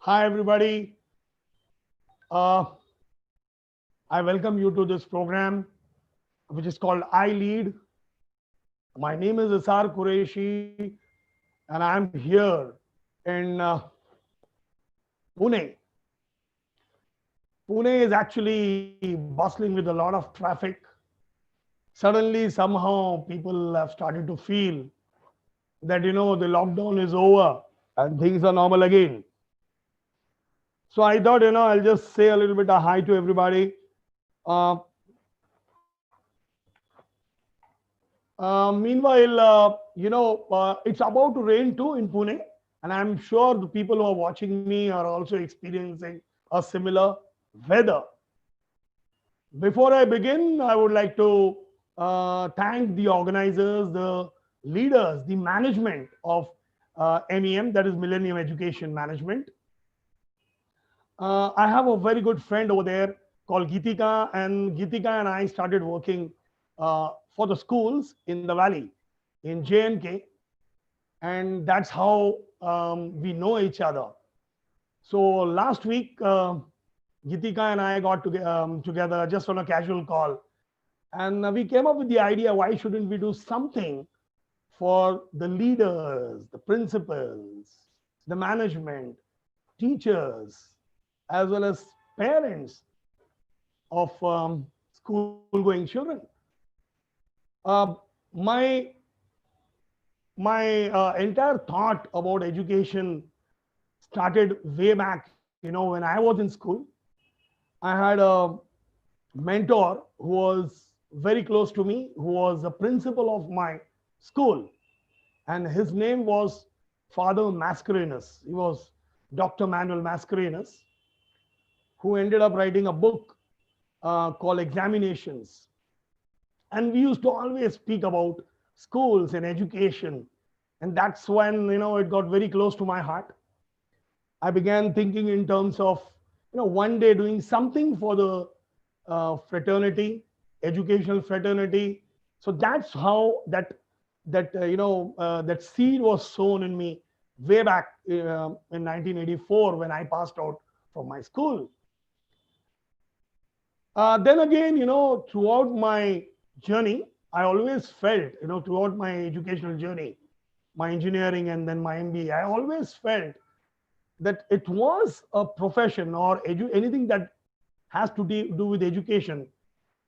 Hi, everybody. Uh, I welcome you to this program, which is called I Lead. My name is Isar Qureshi, and I'm here in Pune. Pune is actually bustling with a lot of traffic. Suddenly, somehow, people have started to feel that, the lockdown is over and things are normal again. So I thought, I'll just say a little bit of hi to everybody. Uh, Meanwhile, it's about to rain too in Pune, and I'm sure the people who are watching me are also experiencing a similar weather. Before I begin, I would like to thank the organizers, the leaders, the management of MEM, that is Millennium Education Management. I have a very good friend over there called Gitika and I started working for the schools in the valley in JNK, and that's how we know each other. So last week, Gitika and I got together just on a casual call, and we came up with the idea: why shouldn't we do something for the leaders, the principals, the management, teachers, as well as parents of school-going children? Uh, my my entire thought about education started way back. When I was in school, I had a mentor who was very close to me, who was the principal of my school, and his name was Father Mascarenhas. He was Dr. Manuel Mascarenhas, who ended up writing a book called Examinations. And we used to always speak about schools and education. And that's when, it got very close to my heart. I began thinking in terms of, one day doing something for the fraternity, educational fraternity. So that's how that seed was sown in me way back in 1984 when I passed out from my school. Then again, throughout my journey, I always felt, throughout my educational journey, my engineering and then my MBA, I always felt that it was a profession or anything that has to do with education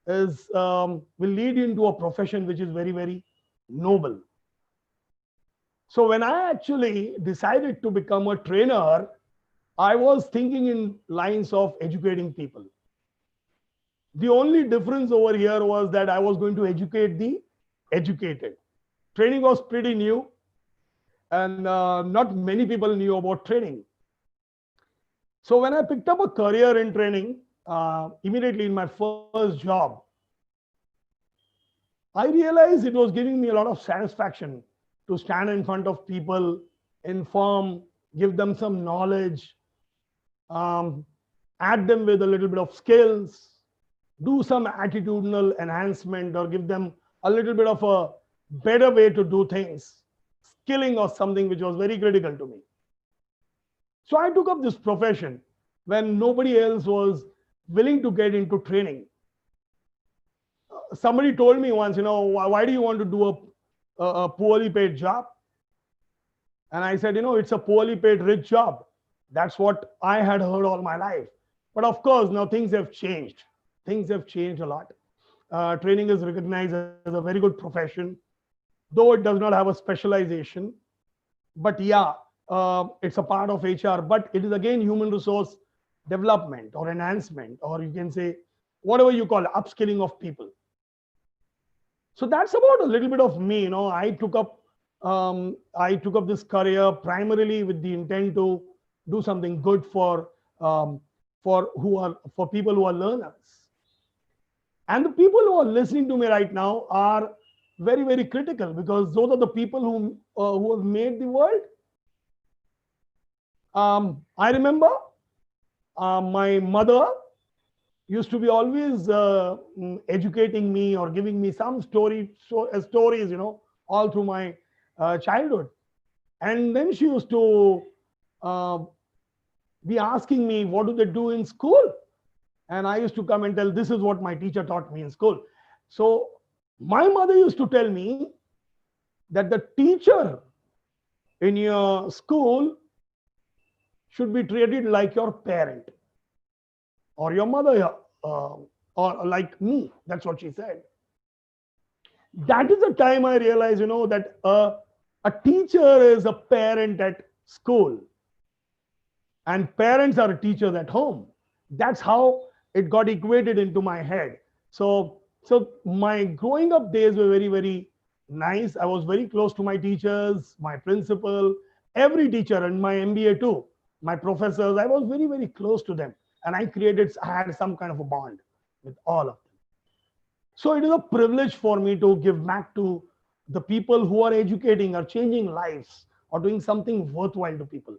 is will lead you into a profession which is very, very noble. So when I actually decided to become a trainer, I was thinking in lines of educating people. The only difference over here was that I was going to educate the educated. Training was pretty new, and not many people knew about training. So when I picked up a career in training, immediately in my first job, I realized it was giving me a lot of satisfaction to stand in front of people, inform, give them some knowledge, um, add them with a little bit of skills, do some attitudinal enhancement, or give them a little bit of a better way to do things. Skilling was something which was very critical to me. So I took up this profession when nobody else was willing to get into training. Somebody told me once, why do you want to do a poorly paid job? And I said, it's a poorly paid rich job. That's what I had heard all my life. But of course, now things have changed. Things have changed a lot. Training is recognized as a very good profession, though it does not have a specialization. But yeah, it's a part of HR. But it is again human resource development or enhancement, or you can say whatever you call it, upskilling of people. So that's about a little bit of me. I took up this career primarily with the intent to do something good um, for people who are learners. And the people who are listening to me right now are very, very critical because those are the people who have made the world. I remember my mother used to be always educating me or giving me some stories, all through my childhood. And then she used to uh, be asking me, what do they do in school? And I used to come and tell, this is what my teacher taught me in school. So my mother used to tell me that the teacher in your school should be treated like your parent or your mother, or like me. That's what she said. That is the time I realized, that a teacher is a parent at school and parents are teachers at home. That's how it got equated into my head. So my growing up days were very, very nice. I was very close to my teachers, my principal, every teacher, and my MBA too, my professors. I was very, very close to them, and I had some kind of a bond with all of them. So it is a privilege for me to give back to the people who are educating or changing lives or doing something worthwhile to people.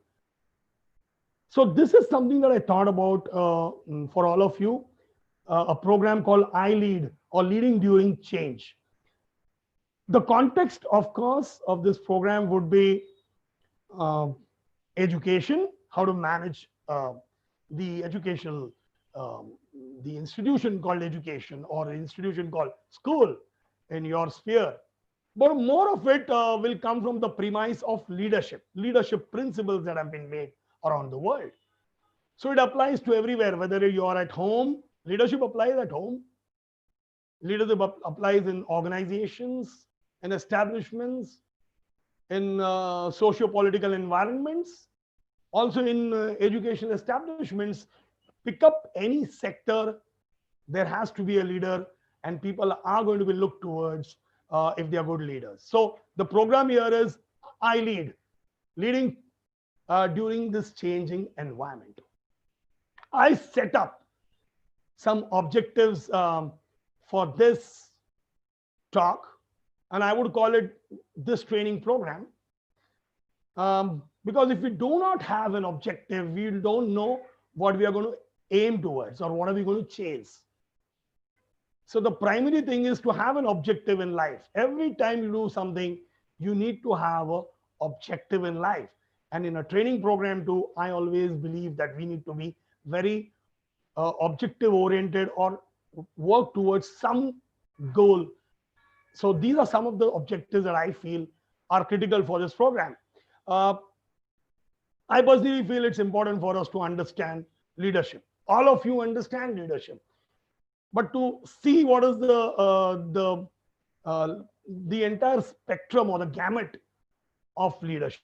So this is something that I thought about for all of you, a program called I Lead, or Leading During Change. The context, of course, of this program would be uh, education, how to manage the educational, um, the institution called education or the institution called school in your sphere. But more of it will come from the premise of leadership principles that have been made around the world. So it applies to everywhere, whether you are at home, leadership applies at home, leadership applies in organizations, in establishments, in socio-political environments, also in educational establishments. Pick up any sector, there has to be a leader, and people are going to be looked towards if they are good leaders. So the program here is I Lead, leading during this changing environment. I set up some objectives for this talk, and I would call it this training program. Because if we do not have an objective, we don't know what we are going to aim towards or what are we going to chase. So the primary thing is to have an objective in life. Every time you do something, you need to have an objective in life. And in a training program too, I always believe that we need to be very objective oriented or work towards some goal. So these are some of the objectives that I feel are critical for this program. Uh, I personally feel it's important for us to understand leadership. All of you understand leadership, but to see what is the entire spectrum or the gamut of leadership,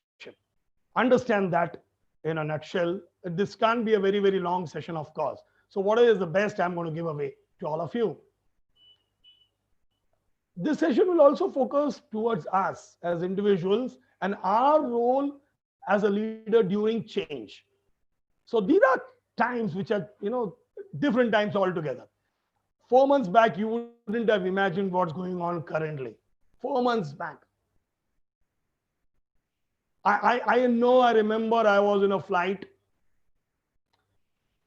understand that in a nutshell. This can't be a very, very long session, of course. So what is the best I'm going to give away to all of you? This session will also focus towards us as individuals and our role as a leader during change. So these are times which are, different times altogether. 4 months back, you wouldn't have imagined what's going on currently. 4 months back. I remember I was in a flight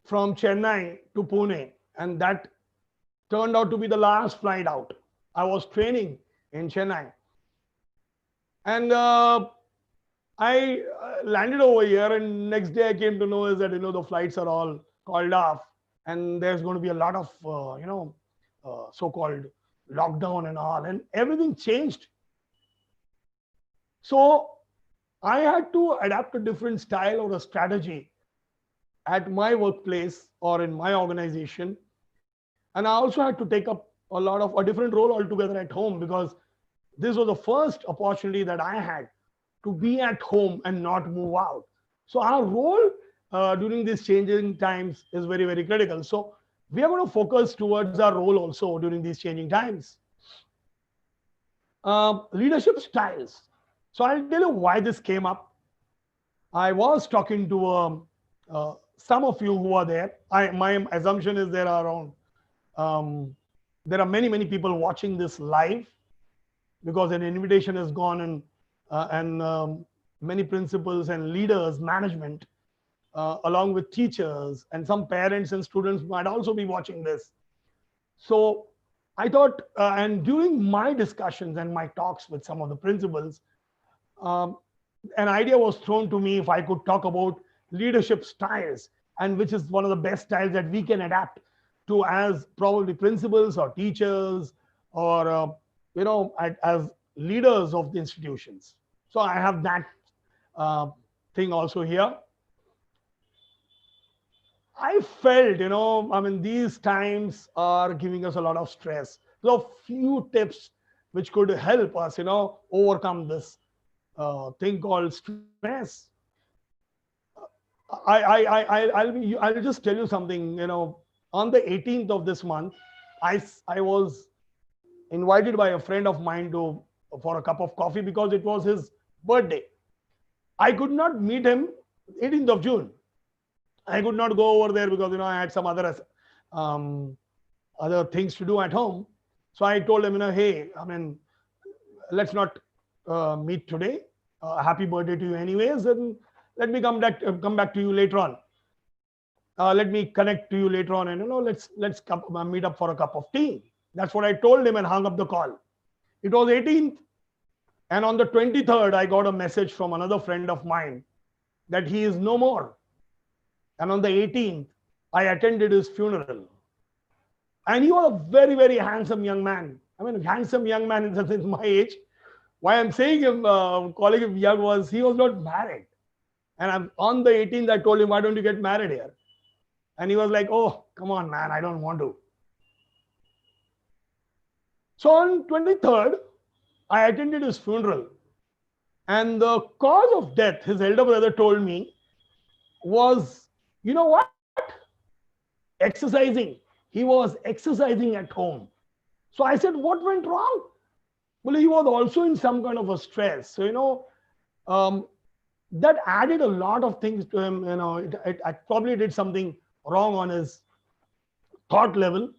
from Chennai to Pune, and that turned out to be the last flight out. I was training in Chennai, and I landed over here, and next day I came to know is that the flights are all called off, and there's going to be a lot of so-called lockdown and all, and everything changed. So I had to adapt a different style or a strategy at my workplace or in my organization, and I also had to take up a different role altogether at home, because this was the first opportunity that I had to be at home and not move out. So our role during these changing times is very, very critical. So we are going to focus towards our role also during these changing times. Leadership styles. So I'll tell you why this came up. I was talking to some of you who are there. My assumption is there are around there are many, many people watching this live, because an invitation has gone, and many principals and leaders, management, along with teachers and some parents and students might also be watching this. So I thought, and during my discussions and my talks with some of the principals, an idea was thrown to me if I could talk about leadership styles, and which is one of the best styles that we can adapt to as probably principals or teachers or as leaders of the institutions. So I have that uh, thing also here. I felt, I mean, these times are giving us a lot of stress. So, few tips which could help us, overcome this thing called stress. I'll just tell you something. On the 18th of this month, I was invited by a friend of mine to for a cup of coffee because it was his birthday. I could not meet him 18th of June. I could not go over there because I had some um, other things to do at home. So I told him, hey, I mean, let's not meet today. Happy birthday to you, anyways, and let me come back to you later on. Let me connect to you later on, and let's meet up for a cup of tea. That's what I told him and hung up the call. It was 18th, and on the 23rd, I got a message from another friend of mine that he is no more. And on the 18th, I attended his funeral. And he was a very, very handsome young man. I mean, handsome young man in the sense my age. Why I'm saying him, calling him young was he was not married. And on the 18th, I told him, why don't you get married here? And he was like, oh, come on, man, I don't want to. So on 23rd, I attended his funeral. And the cause of death, his elder brother told me, was, you know what? Exercising. He was exercising at home. So I said, what went wrong? Well, he was also in some kind of a stress. So, that added a lot of things to him. It probably did something wrong on his thought level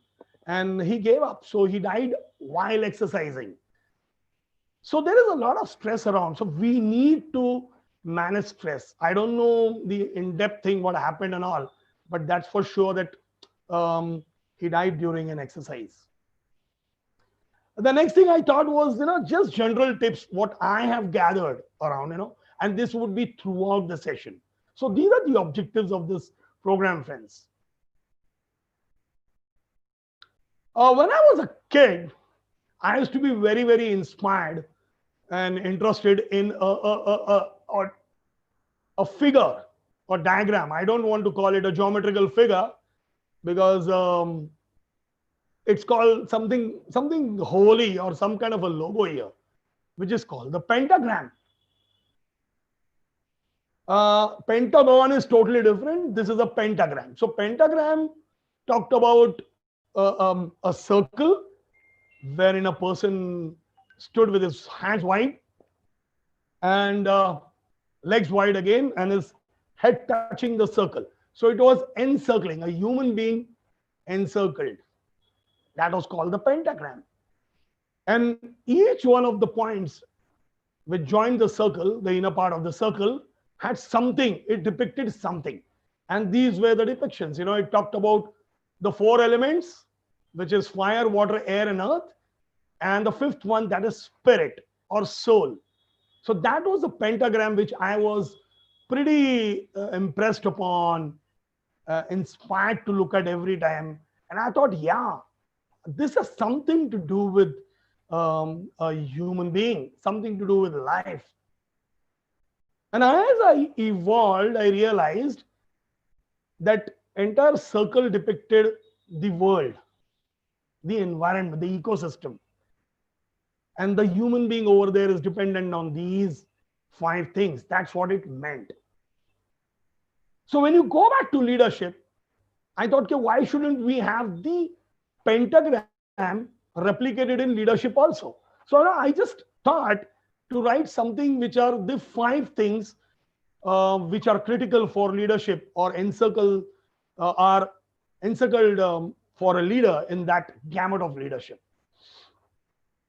and he gave up. So he died while exercising. So there is a lot of stress around. So we need to manage stress. I don't know the in-depth thing, what happened and all, but that's for sure that he died during an exercise. The next thing I thought was, just general tips, what I have gathered around, and this would be throughout the session. So these are the objectives of this program, friends. When I was a kid, I used to be very, very inspired and interested in a figure or diagram. I don't want to call it a geometrical figure because it's called something holy or some kind of a logo here, which is called the pentagram. Pentagon is totally different. This is a pentagram. So pentagram talked about a circle wherein a person stood with his hands wide and legs wide again and his head touching the circle. So it was encircling, a human being encircled. That was called the pentagram. And each one of the points which joined the circle, the inner part of the circle, had something, it depicted something. And these were the depictions. It talked about the 4 elements, which is fire, water, air, and earth. And the 5th one, that is spirit or soul. So that was the pentagram which I was pretty impressed upon, inspired to look at every time. And I thought, yeah, this has something to do with a human being, something to do with life. And as I evolved, I realized that entire circle depicted the world, the environment, the ecosystem. And the human being over there is dependent on these 5 things. That's what it meant. So when you go back to leadership, I thought, okay, why shouldn't we have the pentagram replicated in leadership also? So I just thought to write something which are the 5 things which are critical for leadership or are encircled for a leader in that gamut of leadership.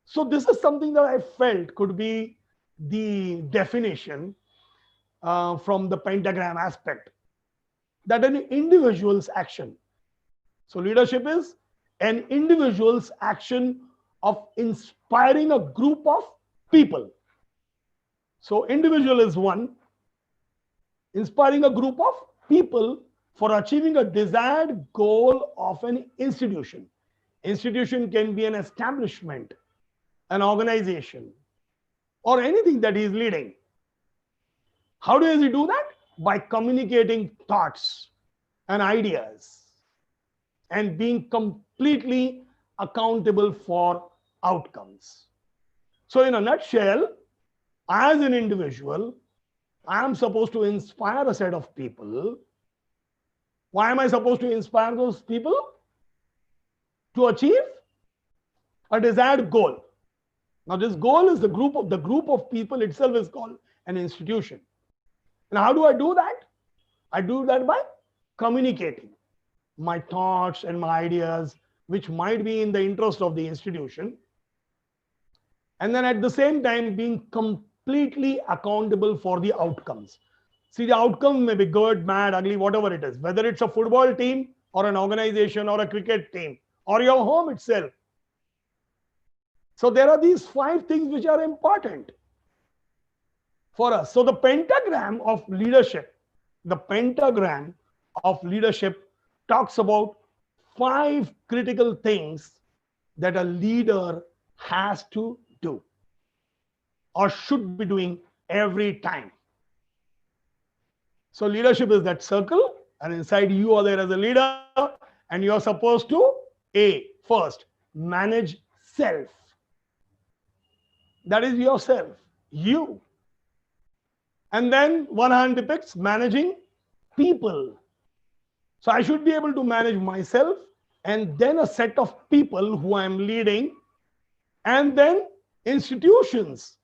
So this is something that I felt could be the definition from the pentagram aspect, that an individual's action. So leadership is an individual's action of inspiring a group of people. So individual is one, inspiring a group of people for achieving a desired goal of an institution. Institution can be an establishment, an organization, or anything that he is leading. How does he do that? By communicating thoughts and ideas and being completely accountable for outcomes. So, in a nutshell, as an individual, I am supposed to inspire a set of people. Why am I supposed to inspire those people? To achieve a desired goal. Now, this goal is the group of people itself is called an institution. And how do I do that? I do that by communicating my thoughts and my ideas, which might be in the interest of the institution. And then at the same time, being completely accountable for the outcomes. See, the outcome may be good, bad, ugly, whatever it is, whether it's a football team or an organization or a cricket team or your home itself. So there are these 5 things which are important for us. So the pentagram of leadership talks about 5 critical things that a leader has to do or should be doing every time. So leadership is that circle, and inside you are there as a leader, and you are supposed to first manage self. That is yourself, you. And then one hand depicts managing people. So I should be able to manage myself and then a set of people who I am leading, and then institutions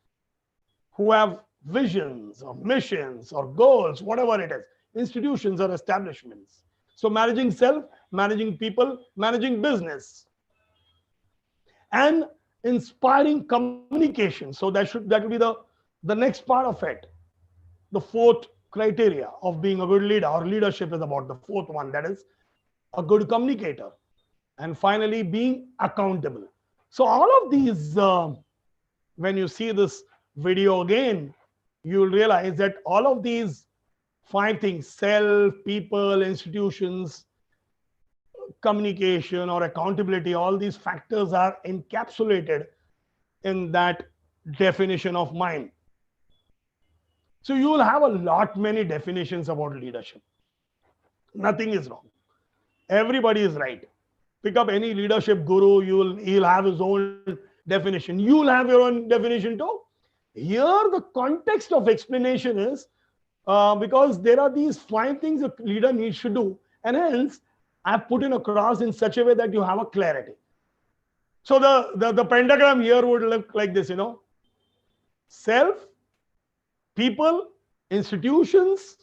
who have visions or missions or goals, whatever it is, institutions or establishments. So managing self, managing people, managing business, and inspiring communication. So that will be the next part of it. The 4th criteria of being a good leader, or leadership is about the 4th one, that is a good communicator. And finally, being accountable. So all of these, when you see this video again, you will realize that all of these 5 things, self, people, institutions, communication or accountability, all these factors are encapsulated in that definition of mine. So you will have a lot many definitions about leadership. Nothing is wrong. Everybody is right. Pick up any leadership guru, he'll have his own definition. You'll have your own definition too. Here the context of explanation is because there are these 5 things a leader needs to do, and hence I've put in across in such a way that you have a clarity. So the pentagram here would look like this, self, people, institutions,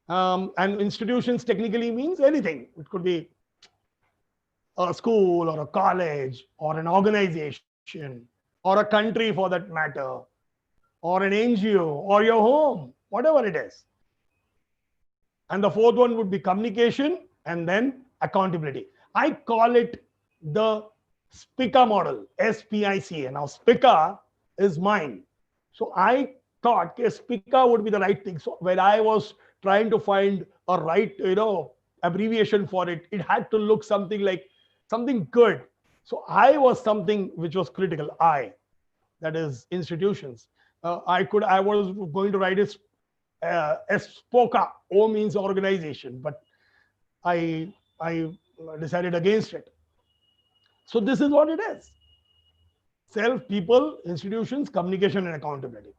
and institutions technically means anything. It could be a school or a college or an organization or a country for that matter, or an NGO or your home, whatever it is. And the 4th one would be communication and then accountability. I call it the SPICA model, SPICA. Now SPICA is mine. So I thought SPICA would be the right thing. So when I was trying to find a right, abbreviation for it, it had to look something like something good. So I was something which was critical. That is institutions. I was going to write it SPOCA. O means organization, but I decided against it. So this is what it is: self, people, institutions, communication, and accountability.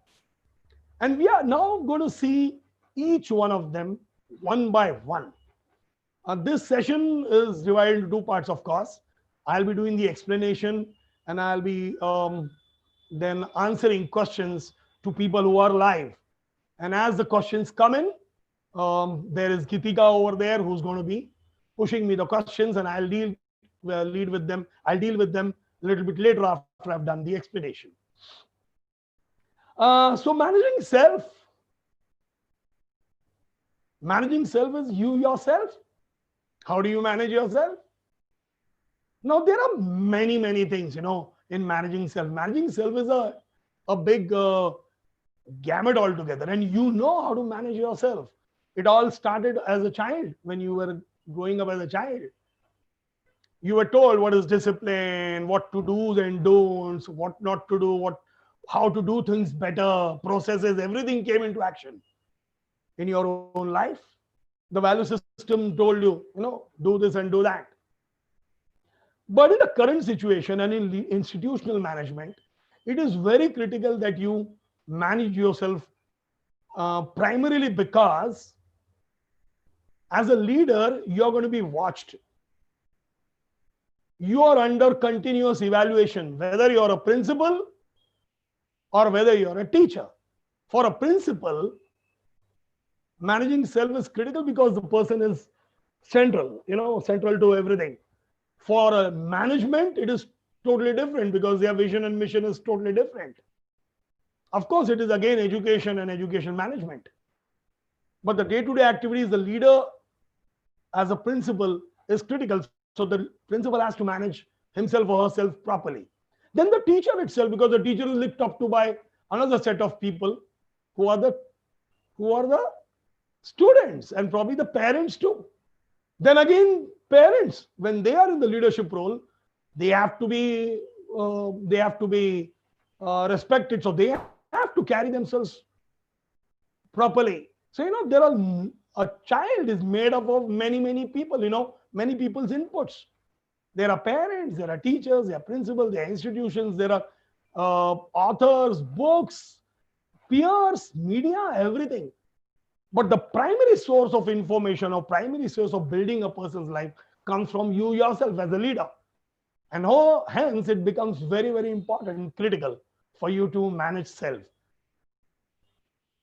And we are now going to see each one of them one by one. This session is divided into 2 parts, of course. I'll be doing the explanation, and I'll be then answering questions to people who are live. And as the questions come in, there is Gitika over there who's going to be pushing me the questions, and I'll deal with them a little bit later after I've done the explanation. So managing self is you yourself. How do you manage yourself? Now there are many things, in managing self. Managing self is a big gamut altogether, and you know how to manage yourself. It all started as a child. When you were growing up as a child, you were told what is discipline, what to do and don'ts, what not to do, what how to do things better, processes, everything came into action in your own life. The value system told you, do this and do that. But in the current situation and in institutional management, it is very critical that you manage yourself, primarily because as a leader, you're going to be watched. You are under continuous evaluation, whether you're a principal or whether you're a teacher. For a principal, managing self is critical because the person is central, central to everything. For a management, it is totally different because their vision and mission is totally different. Of course, it is again education and education management. But the day-to-day activities, the leader as a principal is critical. So the principal has to manage himself or herself properly. Then the teacher itself, because the teacher is looked up to by another set of people who are the students and probably the parents too. Then again, parents, when they are in the leadership role, they have to be respected. So they have to carry themselves properly. So there are a child is made up of many people. Many people's inputs. There are parents, there are teachers, there are principals, there are institutions, there are authors, books, peers, media, everything. But the primary source of information or primary source of building a person's life comes from you yourself as a leader. And hence it becomes very, very important and critical for you to manage self.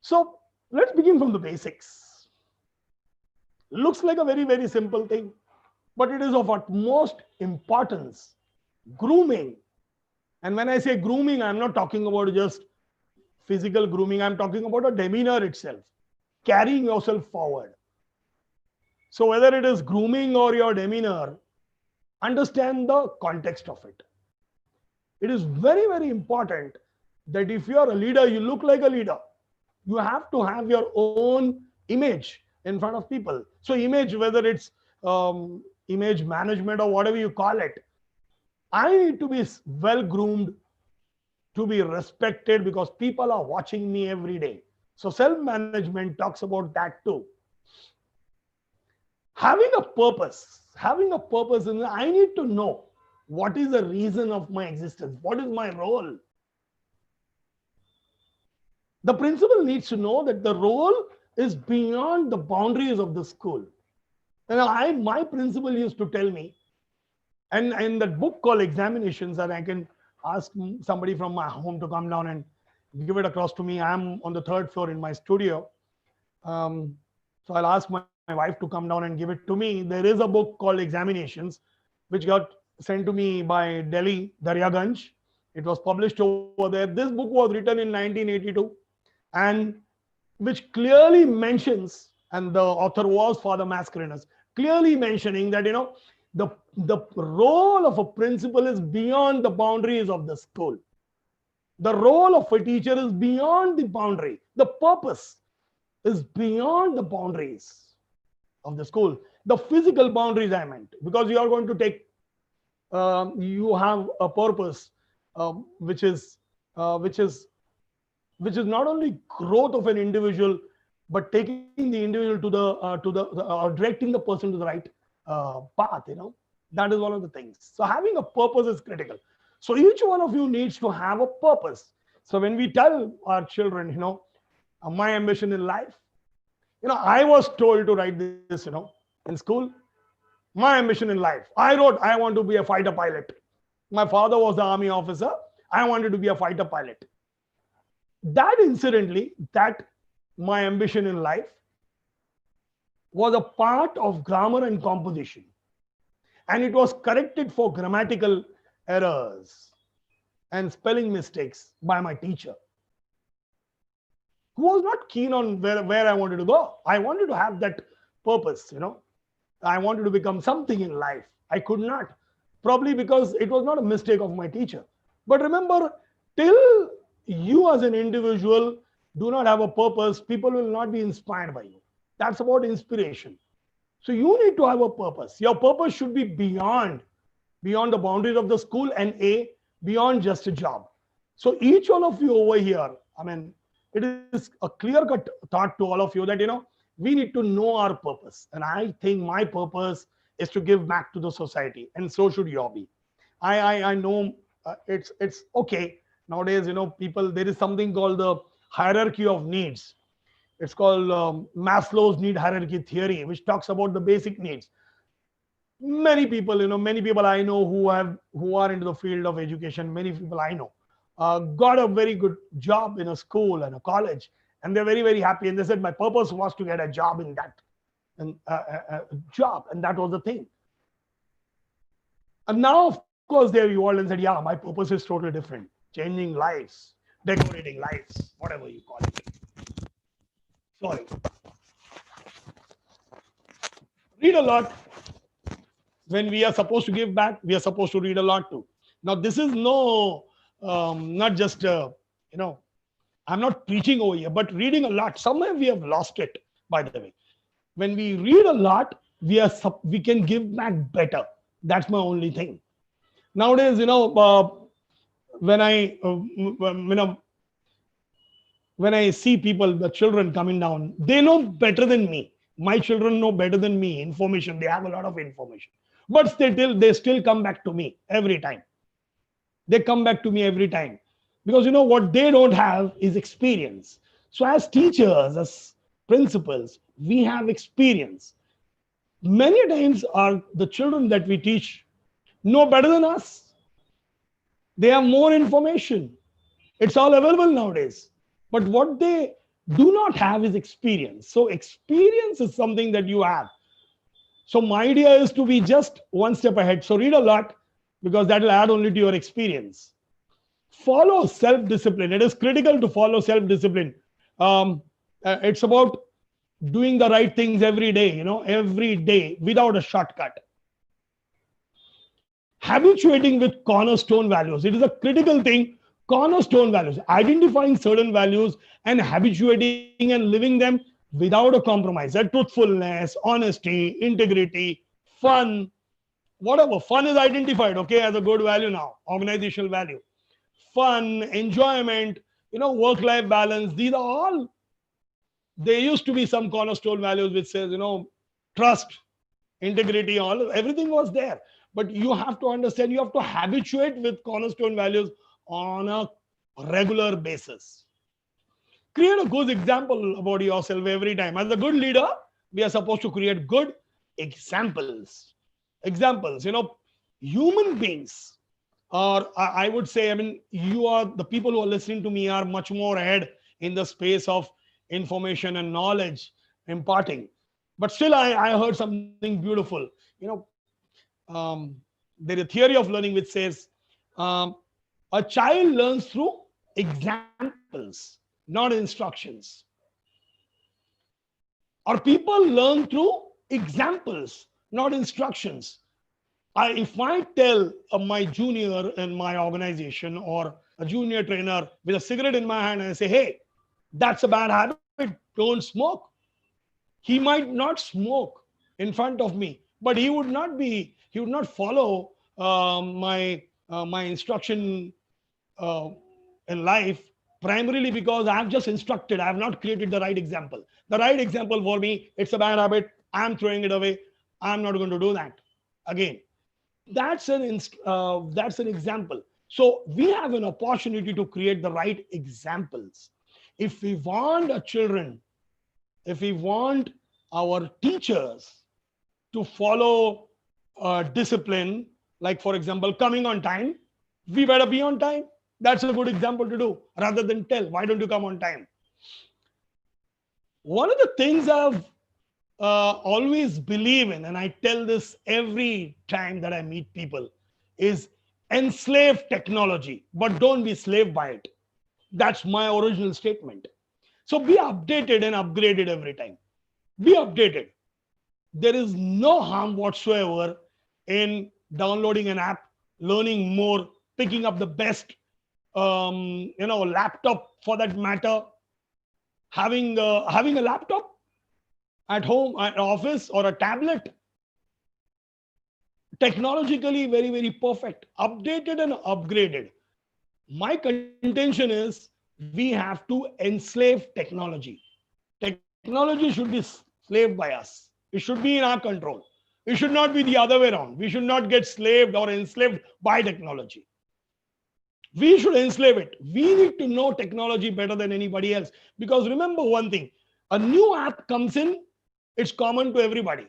So let's begin from the basics. Looks like a very, very simple thing, but it is of utmost importance. Grooming. And when I say grooming, I'm not talking about just physical grooming. I'm talking about a demeanor itself, carrying yourself forward. So whether it is grooming or your demeanor, understand the context of it. It is very, very important that if you are a leader, you look like a leader. You have to have your own image in front of people. So image, whether it's image management or whatever you call it, I need to be well groomed, to be respected, because people are watching me every day. So self-management talks about that too. Having a purpose, and I need to know what is the reason of my existence, what is my role. The principal needs to know that the role is beyond the boundaries of the school. And my principal used to tell me, and in that book called Examinations, and I can ask somebody from my home to come down and give it across to me. I'm on the 3rd floor in my studio. So I'll ask my wife to come down and give it to me. There is a book called Examinations, which got sent to me by Delhi, Daryaganj. It was published over there. This book was written in 1982, and which clearly mentions, and the author was Father Mascarenhas, clearly mentioning that, the role of a principal is beyond the boundaries of the school. The role of a teacher is beyond the boundary. The purpose is beyond the boundaries of the school. The physical boundaries I meant, because you are going to take, you have a purpose, which is not only growth of an individual, but taking the individual or directing the person to the right path. That is one of the things. So having a purpose is critical. So each one of you needs to have a purpose. So when we tell our children, my ambition in life, I was told to write this, in school. My ambition in life. I wrote, I want to be a fighter pilot. My father was the army officer. I wanted to be a fighter pilot. That incidentally, my ambition in life was a part of grammar and composition. And it was corrected for grammatical errors and spelling mistakes by my teacher, who was not keen on where I wanted to go. I wanted to have that purpose, I wanted to become something in life. I could not, probably because it was not a mistake of my teacher. But remember, till you as an individual do not have a purpose, people will not be inspired by you. That's about inspiration. So you need to have a purpose. Your purpose should be beyond the boundaries of the school and beyond just a job. So each one of you over here, I mean, it is a clear cut thought to all of you that, we need to know our purpose. And I think my purpose is to give back to the society, and so should your be. I know it's okay nowadays. People, there is something called the hierarchy of needs. It's called Maslow's need hierarchy theory, which talks about the basic needs. Many people I know who are into the field of education. Many people I know got a very good job in a school and a college, and they're very, very happy. And they said, my purpose was to get a job in that and job, and that was the thing. And now, of course, they've evolved and said, yeah, my purpose is totally different. Changing lives, decorating lives, whatever you call it. Sorry. Read a lot. When we are supposed to give back, we are supposed to read a lot too. Now, this is not just, I'm not preaching over here, but reading a lot. Somewhere we have lost it, by the way. When we read a lot, we can give back better. That's my only thing. Nowadays, when I, when I see people, the children coming down, they know better than me. My children know better than me information. They have a lot of information. But they still come back to me every time. They come back to me every time. Because what they don't have is experience. So as teachers, as principals, we have experience. Many times the children that we teach know better than us. They have more information. It's all available nowadays. But what they do not have is experience. So experience is something that you have. So my idea is to be just one step ahead. So read a lot, because that will add only to your experience. Follow self-discipline. It is critical to follow self-discipline. It's about doing the right things every day without a shortcut. Habituating with cornerstone values. It is a critical thing. Cornerstone values, identifying certain values and habituating and living them without a compromise. That truthfulness, honesty, integrity, fun, whatever. Fun is identified, okay, as a good value now, organizational value. Fun, enjoyment, work-life balance. These are all, there used to be some cornerstone values which says, trust, integrity, everything was there. But you have to understand, you have to habituate with cornerstone values on a regular basis. Create a good example about yourself every time. As a good leader, we are supposed to create good examples. Examples, human beings, or I would say, the people who are listening to me are much more ahead in the space of information and knowledge imparting. But still, I heard something beautiful. There is a theory of learning which says, a child learns through examples, not instructions. Or people learn through examples, not instructions. If I tell my junior in my organization or a junior trainer with a cigarette in my hand and I say, hey, that's a bad habit, don't smoke. He might not smoke in front of me, but he would not follow my instruction in life, primarily because I have just instructed. I have not created the right example. The right example for me, it's a bad habit. I'm throwing it away. I'm not going to do that again. That's an example. So we have an opportunity to create the right examples. If we want our children, if we want our teachers to follow discipline, like for example, coming on time, we better be on time. That's a good example to do, rather than tell, why don't you come on time? One of the things I've always believe in, and I tell this every time that I meet people, is enslave technology, but don't be slave by it. That's my original statement. So be updated and upgraded every time. Be updated. There is no harm whatsoever in downloading an app, learning more, picking up the best laptop for that matter, having a laptop at home, at office, or a tablet, technologically very perfect, updated and upgraded. My contention is we have to enslave technology. Technology should be slaved by us. It should be in our control. It should not be the other way around. We should not get slaved or enslaved by technology. We should enslave it. We need to know technology better than anybody else. Because remember one thing, a new app comes in, it's common to everybody.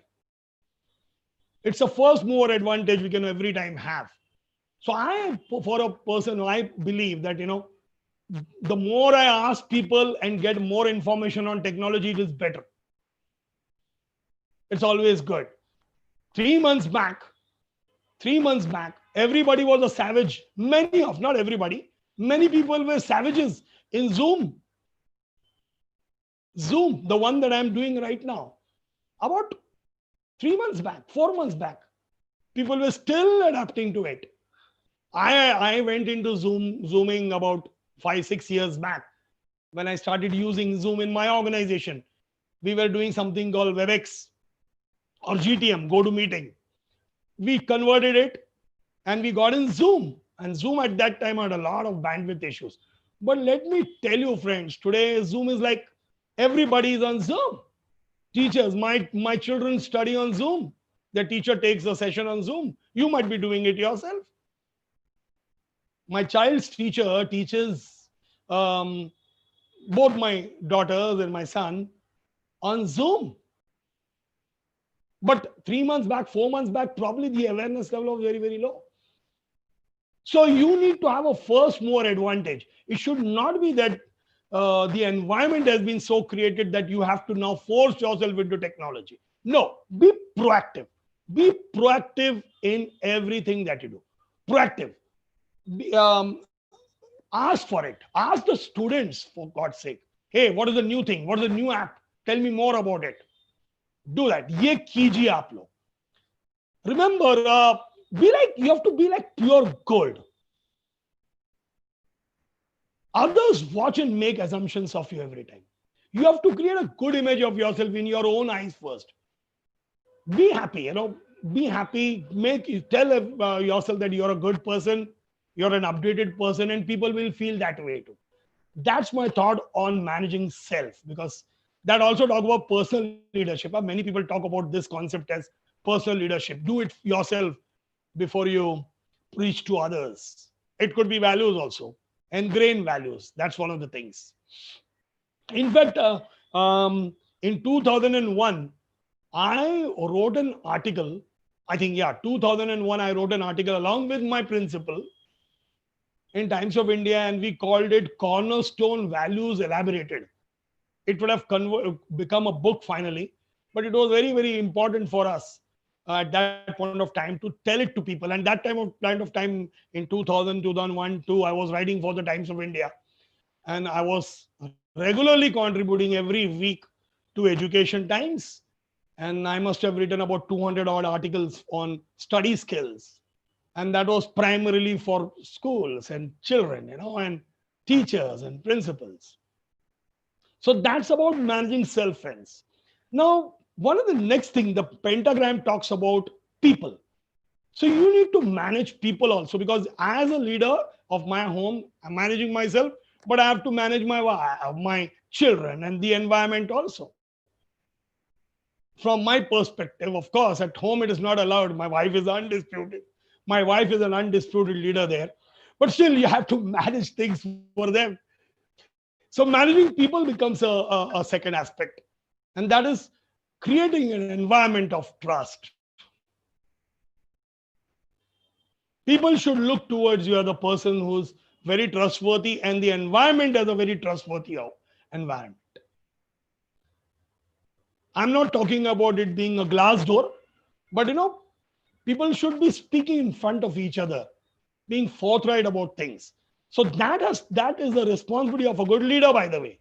It's a first mover advantage we can every time have. So for a person, I believe that, the more I ask people and get more information on technology, it is better. It's always good. 3 months back, 3 months back, everybody was a savage. Not everybody, many people were savages in Zoom. Zoom, the one that I'm doing right now. About 3 months back, 4 months back, people were still adapting to it. I went into Zooming about 5-6 years back when I started using Zoom in my organization. We were doing something called WebEx or GTM, go to meeting. We converted it and we got in Zoom. And Zoom at that time had a lot of bandwidth issues. But let me tell you, friends, today Zoom is like everybody is on Zoom. Teachers, my children study on Zoom. The teacher takes a session on Zoom. You might be doing it yourself. My child's teacher teaches both my daughters and my son on Zoom. But 3 months back, 4 months back, probably the awareness level was very low. So you need to have a first mover advantage. It should not be that the environment has been so created that you have to now force yourself into technology. No, be proactive. Be proactive in everything that you do. Proactive. Ask for it. Ask the students, for God's sake. Hey, what is the new thing? What is the new app? Tell me more about it. Do that. ये कीजिए आप लोग. Remember, you have to be like pure gold. Others watch and make assumptions of you every time. You have to create a good image of yourself in your own eyes first. Be happy, be happy. Tell yourself that you're a good person, you're an updated person, and people will feel that way too. That's my thought on managing self, because that also talk about personal leadership. Many people talk about this concept as personal leadership. Do it yourself before you preach to others. It could be values also. Ingrained values. That's one of the things. In fact, in 2001, I wrote an article. I think, 2001, I wrote an article along with my principal in Times of India, and we called it Cornerstone Values Elaborated. It would have become a book finally, but it was very important for us at that point of time to tell it to people. And that kind of time in 2000, 2001, 2, I was writing for the Times of India, and I was regularly contributing every week to Education Times. And I must have written about 200 odd articles on study skills. And that was primarily for schools and children, and teachers and principals. So that's about managing self, friends. Now, one of the next thing, the pentagram talks about people. So you need to manage people also, because as a leader of my home, I'm managing myself, but I have to manage my children and the environment also. From my perspective, of course, at home it is not allowed. My wife is undisputed. My wife is an undisputed leader there. But still, you have to manage things for them. So managing people becomes a second aspect. And that is creating an environment of trust. People should look towards you as a person who's very trustworthy, and the environment as a very trustworthy environment. I'm not talking about it being a glass door, but people should be speaking in front of each other, being forthright about things. So that is the responsibility of a good leader, by the way,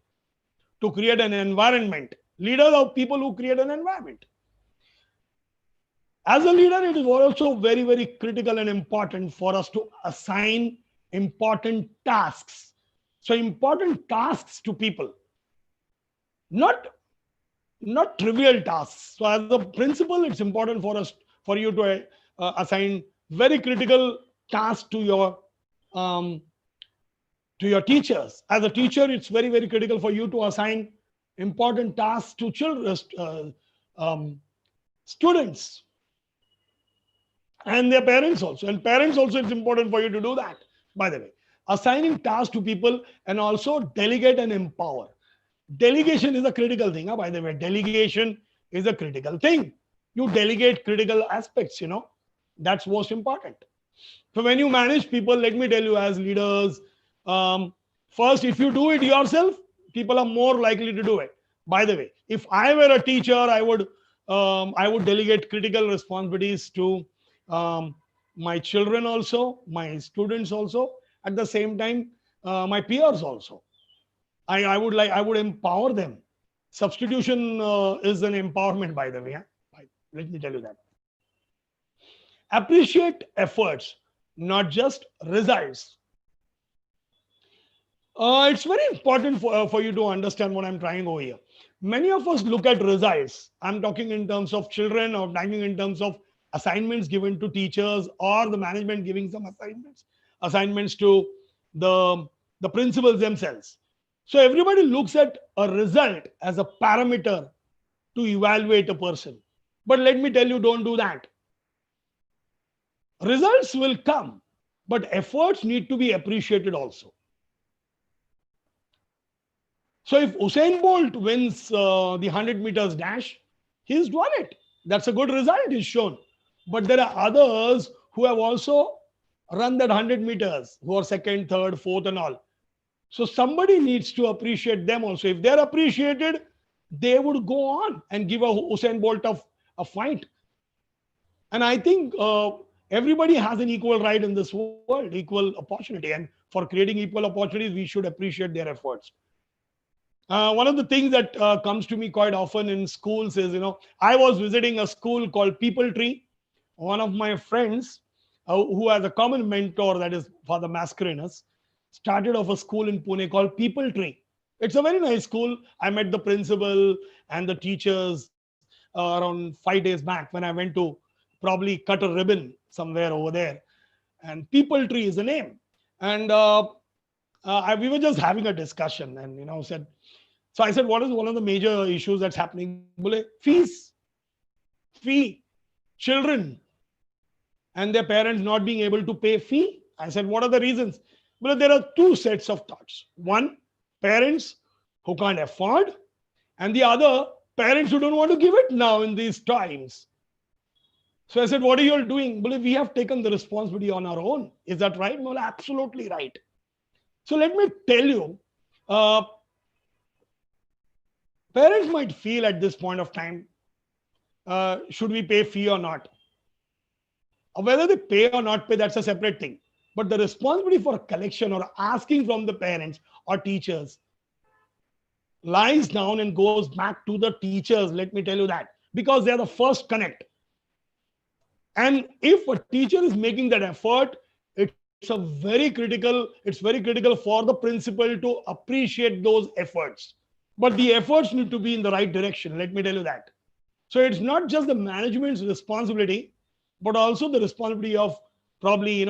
to create an environment. Leaders are people who create an environment. As a leader, it is also very critical and important for us to assign important tasks. So important tasks to people. not not trivial tasks. So as a principal, it's important for you to assign very critical tasks um, to your teachers. As a teacher, it's very critical for you to assign important tasks to children, students, and their parents also. And parents also, it's important for you to do that. By the way, assigning tasks to people and also delegate and empower. Delegation is a critical thing. By the way, delegation is a critical thing. You delegate critical aspects. That's most important. So when you manage people, let me tell you, as leaders, um, first, if you do it yourself, people are more likely to do it. By the way, if I were a teacher, I would delegate critical responsibilities to um, my children also, my students also, at the same time, my peers also. I would empower them. Substitution is an empowerment, by the way. Let me tell you that. Appreciate efforts, not just results. It's very important for you to understand what I'm trying over here. Many of us look at results. I'm talking in terms of children, or talking in terms of assignments given to teachers, or the management giving some assignments to the principals themselves. So everybody looks at a result as a parameter to evaluate a person. But let me tell you, don't do that. Results will come, but efforts need to be appreciated also. So if Usain Bolt wins the 100 meters dash, he's won it. That's a good result he's shown. But there are others who have also run that 100 meters, who are second, third, fourth, and all. So somebody needs to appreciate them also. If they're appreciated, they would go on and give a Usain Bolt a fight. And I think everybody has an equal right in this world, equal opportunity. And for creating equal opportunities, we should appreciate their efforts. One of the things that comes to me quite often in schools is, I was visiting a school called People Tree. One of my friends, who has a common mentor, that is Father Mascarenhas, started off a school in Pune called People Tree. It's a very nice school. I met the principal and the teachers around 5 days back when I went to probably cut a ribbon somewhere over there. And People Tree is the name. And we were just having a discussion, and said, so I said, what is one of the major issues that's happening? Bole, fees, fee, children and their parents not being able to pay fee. I said, what are the reasons? Well, there are two sets of thoughts. One, parents who can't afford, and the other, parents who don't want to give it now in these times. So I said, what are you all doing? Well, we have taken the responsibility on our own. Is that right? Well, absolutely right. So let me tell you, parents might feel at this point of time, should we pay fee or not? Whether they pay or not pay, that's a separate thing. But the responsibility for collection or asking from the parents or teachers lies down and goes back to the teachers. Let me tell you that, because they are the first connect. And if a teacher is making that effort, it's very critical for the principal to appreciate those efforts. But the efforts need to be in the right direction. Let me tell you that. So it's not just the management's responsibility, but also the responsibility of probably,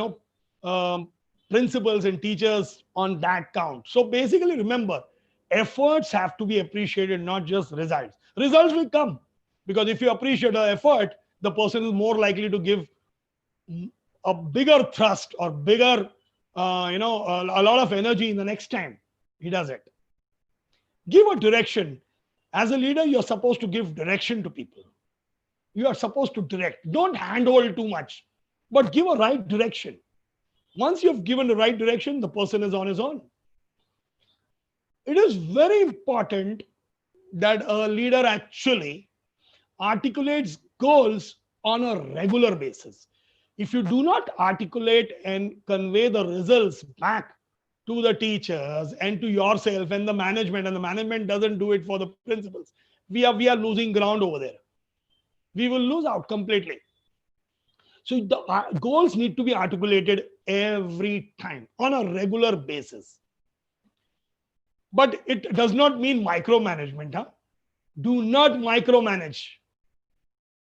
principals and teachers on that count. So basically, remember, efforts have to be appreciated, not just results. Results will come, because if you appreciate the effort, the person is more likely to give a bigger thrust or bigger, a lot of energy in the next time he does it. Give a direction. As a leader, you're supposed to give direction to people. You are supposed to direct. Don't handhold too much, but give a right direction. Once you've given the right direction, the person is on his own. It is very important that a leader actually articulates goals on a regular basis. If you do not articulate and convey the results back to the teachers and to yourself and the management doesn't do it for the principals, we are losing ground over there. We will lose out completely. So the goals need to be articulated every time on a regular basis. But it does not mean micromanagement. Huh? Do not micromanage.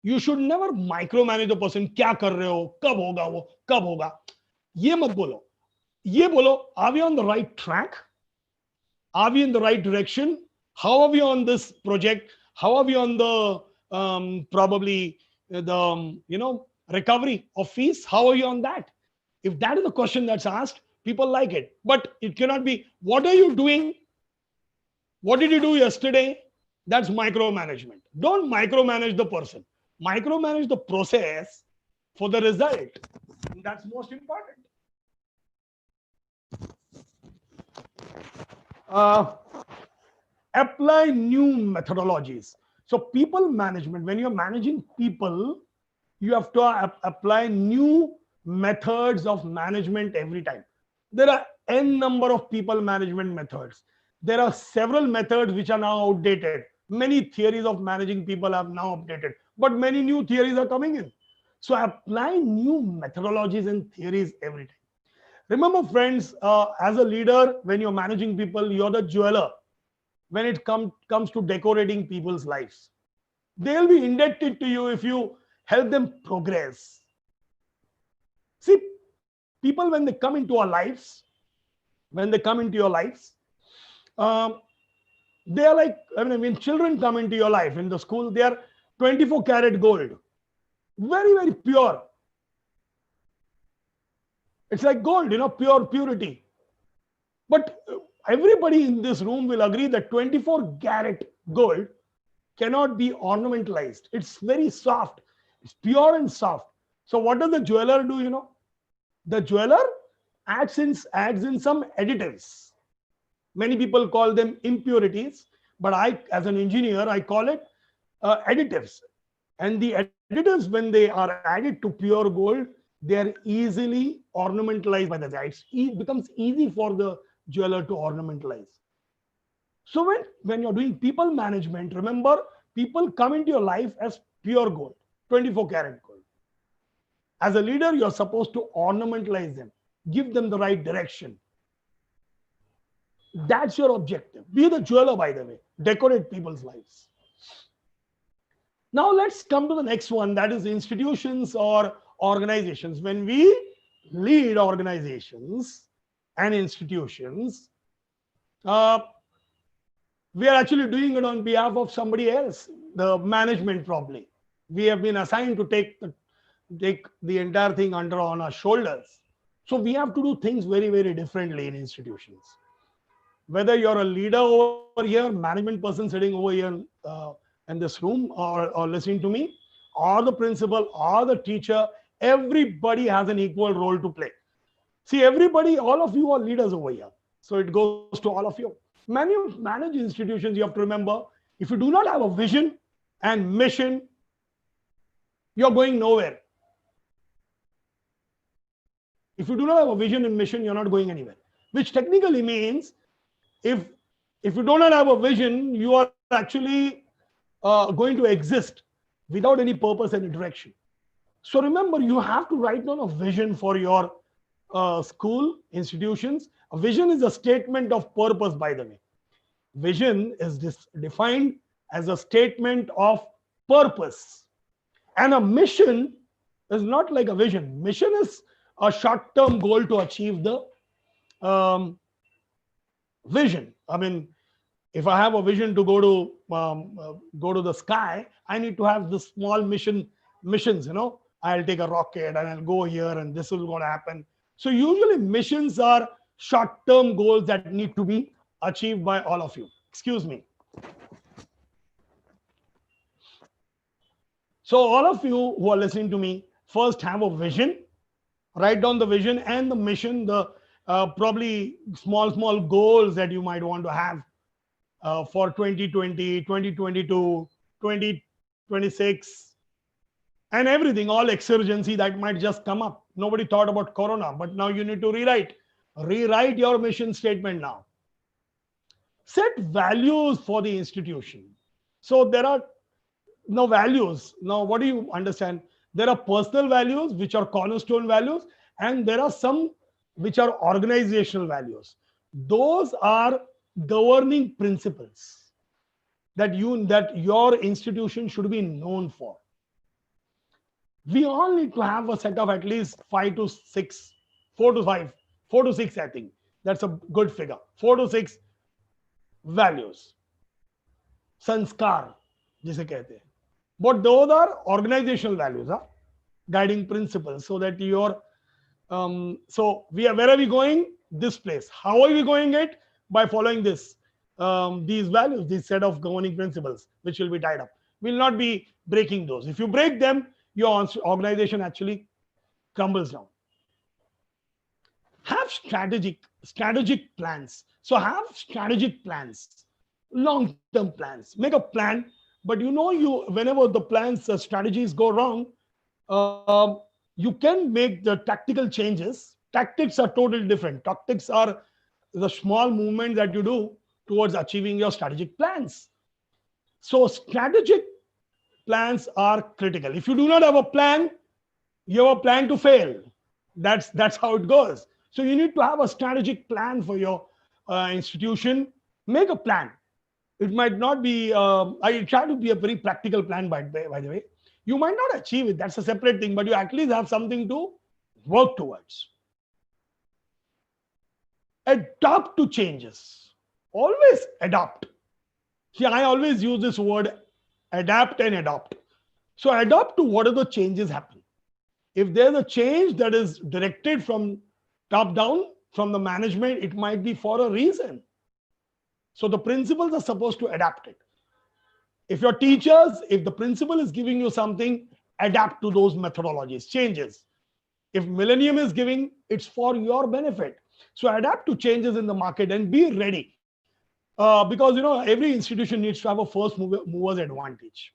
You should never micromanage the person. क्या कर रहे हो, कब होगा वो, कब होगा, ये मत बोलो. ये बोलो, are we on the right track? Are we in the right direction? How are we on this project? How are we on the probably the recovery of fees? How are you on that? If that is the question that's asked, people like it. But it cannot be, what are you doing? What did you do yesterday? That's micromanagement. Don't micromanage the person. Micromanage the process for the result. That's most important. Apply new methodologies. So people management, when you're managing people, you have to apply new methods of management every time. There are n number of people management methods. There are several methods which are now outdated. Many theories of managing people have now updated, but many new theories are coming in. So apply new methodologies and theories every time. Remember, friends, as a leader, when you're managing people, you're the jeweler. When it comes to decorating people's lives, they'll be indebted to you if you help them progress. See, people, when they come into our lives, when they come into your lives, they are like, I mean, when children come into your life in the school, they are 24 karat gold, very, very pure. It's like gold, pure purity. But everybody in this room will agree that 24 karat gold cannot be ornamentalized. It's very soft. It's pure and soft. So what does the jeweler do? The jeweler adds in some additives. Many people call them impurities, but I, as an engineer, I call it additives. And the additives, when they are added to pure gold, they are easily ornamentalized by the guys. It becomes easy for the jeweler to ornamentalize. So when you're doing people management, remember, people come into your life as pure gold, 24 karat gold. As a leader, you're supposed to ornamentalize them, give them the right direction. That's your objective. Be the jeweler, by the way. Decorate people's lives. Now let's come to the next one, that is institutions or organizations. When we lead organizations and institutions, we are actually doing it on behalf of somebody else, the management probably. We have been assigned to take the entire thing on our shoulders. So we have to do things very, very differently in institutions. Whether you're a leader over here, management person sitting over here in this room or listening to me, or the principal or the teacher, everybody has an equal role to play. See, everybody, all of you are leaders over here. So it goes to all of you. When you manage institutions, you have to remember, if you do not have a vision and mission, you're going nowhere. If you do not have a vision and mission, you're not going anywhere. Which technically means, if you do not have a vision, you are actually going to exist without any purpose and direction. So remember, you have to write down a vision for your school, institutions. A vision is a statement of purpose, by the way. Vision is defined as a statement of purpose. And a mission is not like a vision. Mission is a short-term goal to achieve the vision. I mean, if I have a vision to go to the sky, I need to have the small missions. I'll take a rocket and I'll go here, and this is going to happen. So usually missions are short-term goals that need to be achieved by all of you. Excuse me. So all of you who are listening to me, first have a vision. Write down the vision and the mission, the probably small goals that you might want to have for 2020, 2022, 2026, and everything, all exigency that might just come up. Nobody thought about Corona, but now you need to rewrite your mission statement now. Set values for the institution. So there are no values. Now, what do you understand? There are personal values, which are cornerstone values, and there are some which are organizational values. Those are governing principles that your institution should be known for. We all need to have a set of at least 5 to 6, 4 to 5, 4 to 6, I think. That's a good figure. 4 to 6 values. Sanskar, जिसे कहते हैं. But those are organizational values, guiding principles, so that so where are we going? This place. How are we going it? By following these values, this set of governing principles, which will be tied up. We'll not be breaking those. If you break them, your organization actually crumbles down. Have strategic plans. So have strategic plans, long-term plans. Make a plan, but whenever the plans, strategies go wrong, you can make the tactical changes. Tactics are totally different. Tactics are the small movement that you do towards achieving your strategic plans. So strategic plans are critical. If you do not have a plan, you have a plan to fail. That's how it goes. So you need to have a strategic plan for your institution. Make a plan. It might not be, I try to be a very practical plan, by the way. You might not achieve it. That's a separate thing, but you at least have something to work towards. Adapt to changes. Always adapt. See, I always use this word adapt and adopt. So adapt to whatever changes happen. If there's a change that is directed from top down, from the management, it might be for a reason. So the principals are supposed to adapt it. If your teachers, if the principal is giving you something, adapt to those methodologies, changes. If Millennium is giving, it's for your benefit. So adapt to changes in the market and be ready. Because every institution needs to have a first mover's advantage.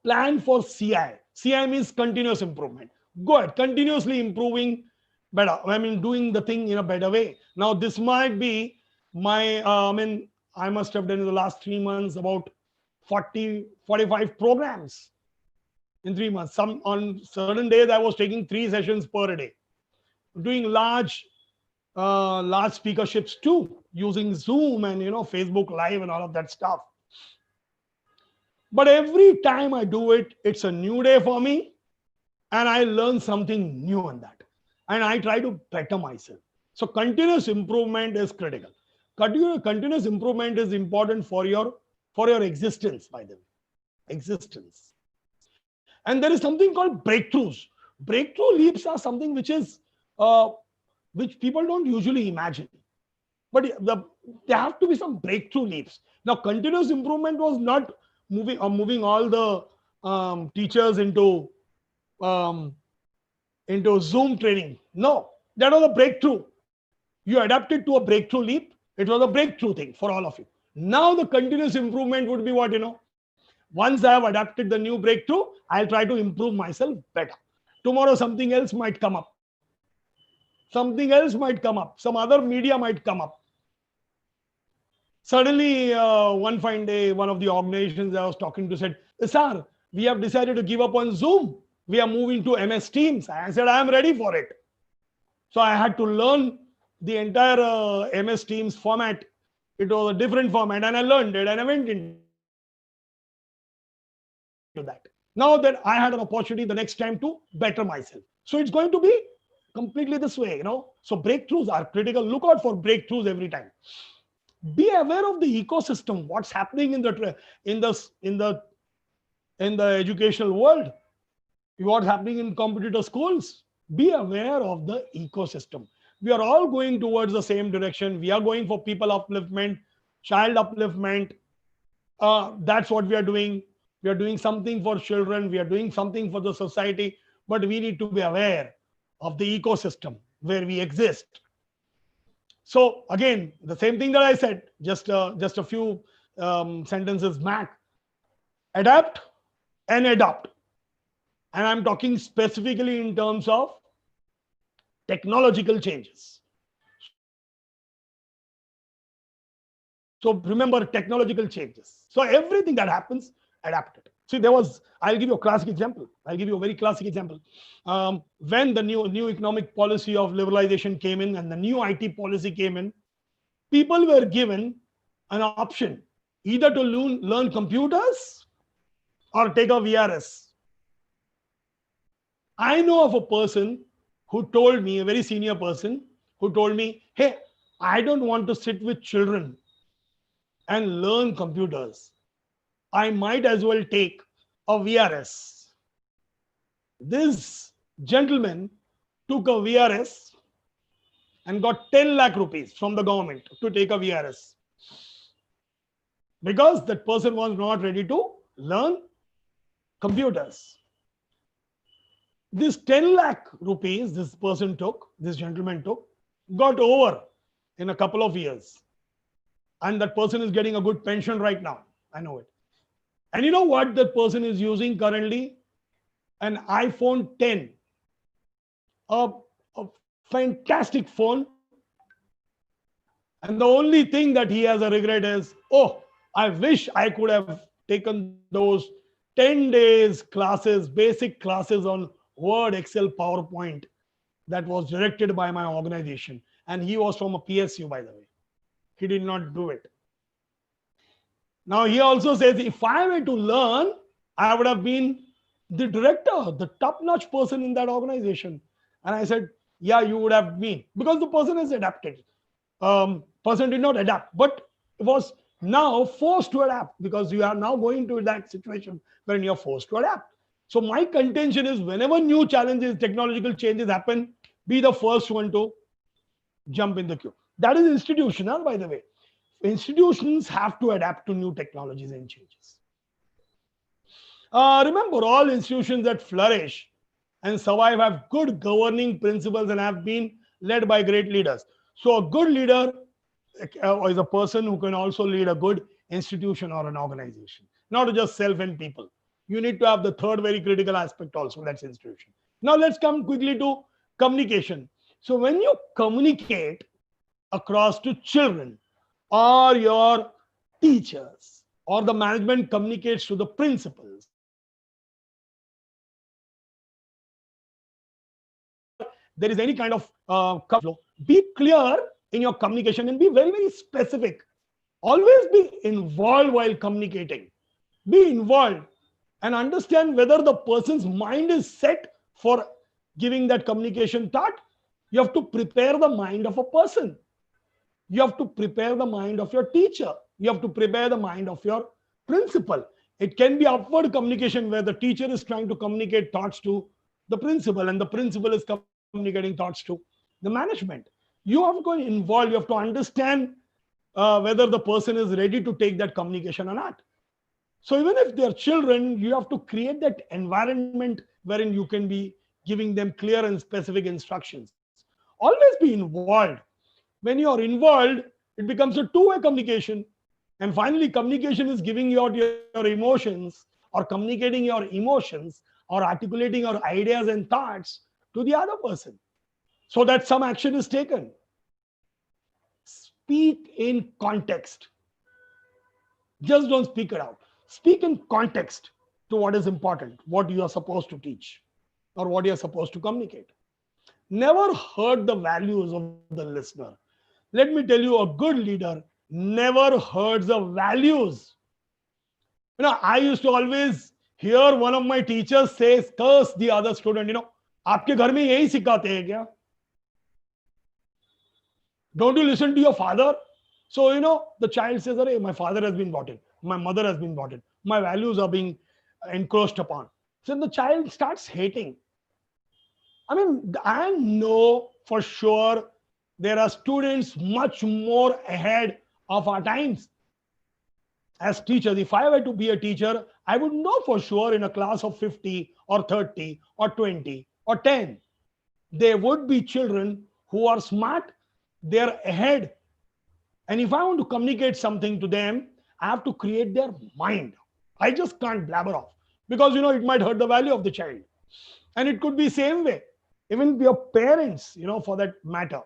Plan for CI. CI means continuous improvement. Go ahead, continuously improving better. Doing the thing in a better way. Now, this might be my, I must have done in the last 3 months about 40, 45 programs in 3 months. On certain days, I was taking 3 sessions per day. Doing large speakerships too, using Zoom and Facebook Live and all of that stuff. But every time I do it, it's a new day for me, and I learn something new on that, and I try to better myself. So continuous improvement is critical. Continuous improvement is important for your existence, by the way, existence. And there is something called breakthroughs. Breakthrough leaps are something which is which people don't usually imagine. But there have to be some breakthrough leaps. Now, continuous improvement was not moving all the teachers into Zoom training. No, that was a breakthrough. You adapted to a breakthrough leap. It was a breakthrough thing for all of you. Now the continuous improvement would be what, once I have adapted the new breakthrough, I'll try to improve myself better. Tomorrow something else might come up. Something else might come up. Some other media might come up. Suddenly, one fine day, one of the organizations I was talking to said, Isar, we have decided to give up on Zoom. We are moving to MS Teams. I said, I am ready for it. So I had to learn the entire MS Teams format. It was a different format, and I learned it, and I went into that. Now that I had an opportunity the next time to better myself. So it's going to be completely this way, So breakthroughs are critical. Look out for breakthroughs every time. Be aware of the ecosystem, what's happening in the educational world, what's happening in competitor schools. Be aware of the ecosystem. We are all going towards the same direction. We are going for people upliftment, child upliftment. That's what we are doing. We are doing something for children. We are doing something for the society. But we need to be aware of the ecosystem where we exist. So again, the same thing that I said just a few sentences back. Adapt and adopt. And I'm talking specifically in terms of technological changes. So remember technological changes. So everything that happens, adapt it. See, I'll give you a classic example. I'll give you a very classic example. When the new economic policy of liberalization came in and the new IT policy came in, people were given an option either to learn computers or take a VRS. I know of a person who told me, a very senior person, who told me, hey, I don't want to sit with children and learn computers. I might as well take a VRS. This gentleman took a VRS and got 10 lakh rupees from the government to take a VRS because that person was not ready to learn computers. This 10 lakh rupees this person took, this gentleman took, got over in a couple of years. And that person is getting a good pension right now. I know it. And you know what that person is using currently? An iPhone 10. A fantastic phone. And the only thing that he has a regret is, oh, I wish I could have taken those 10 days classes, basic classes on Word, Excel, PowerPoint that was directed by my organization. And he was from a PSU, by the way. He did not do it. Now he also says, if I were to learn, I would have been the director, the top-notch person in that organization. And I said, yeah, you would have been, because the person has adapted. Person did not adapt, but was now forced to adapt, because you are now going to that situation when you're forced to adapt. So my contention is, whenever new challenges, technological changes happen, be the first one to jump in the queue. That is institutional, by the way. Institutions have to adapt to new technologies and changes. Remember, all institutions that flourish and survive have good governing principles and have been led by great leaders. So a good leader is a person who can also lead a good institution or an organization, not just self and people. You need to have the third very critical aspect also, that's institution. Now let's come quickly to communication. So when you communicate across to children, or your teachers, or the management communicates to the principals, or there is any kind of flow, be clear in your communication and be very, very specific. Always be involved while communicating. Be involved and understand whether the person's mind is set for giving that communication thought. You have to prepare the mind of a person. You have to prepare the mind of your teacher. You have to prepare the mind of your principal. It can be upward communication where the teacher is trying to communicate thoughts to the principal and the principal is communicating thoughts to the management. You have to go involved. You have to understand whether the person is ready to take that communication or not. So even if they're children, you have to create that environment wherein you can be giving them clear and specific instructions. Always be involved. When you are involved, it becomes a two-way communication. And finally, communication is giving out your emotions, or communicating your emotions, or articulating your ideas and thoughts to the other person so that some action is taken. Speak in context. Just don't speak it out. Speak in context to what is important, what you are supposed to teach, or what you are supposed to communicate. Never hurt the values of the listener. Let me tell you, a good leader never hurts the values. I used to always hear one of my teachers say, curse the other student. आपके घर में यही सिखाते हैं क्या? Don't you listen to your father? So, the child says, "Arey, my father has been brought in. My mother has been brought in. My values are being encroached upon." So the child starts hating. I know for sure there are students much more ahead of our times. As teachers, if I were to be a teacher, I would know for sure in a class of 50 or 30 or 20 or 10, there would be children who are smart, they're ahead. And if I want to communicate something to them, I have to create their mind. I just can't blabber off because, it might hurt the value of the child. And it could be same way. Even your parents, for that matter,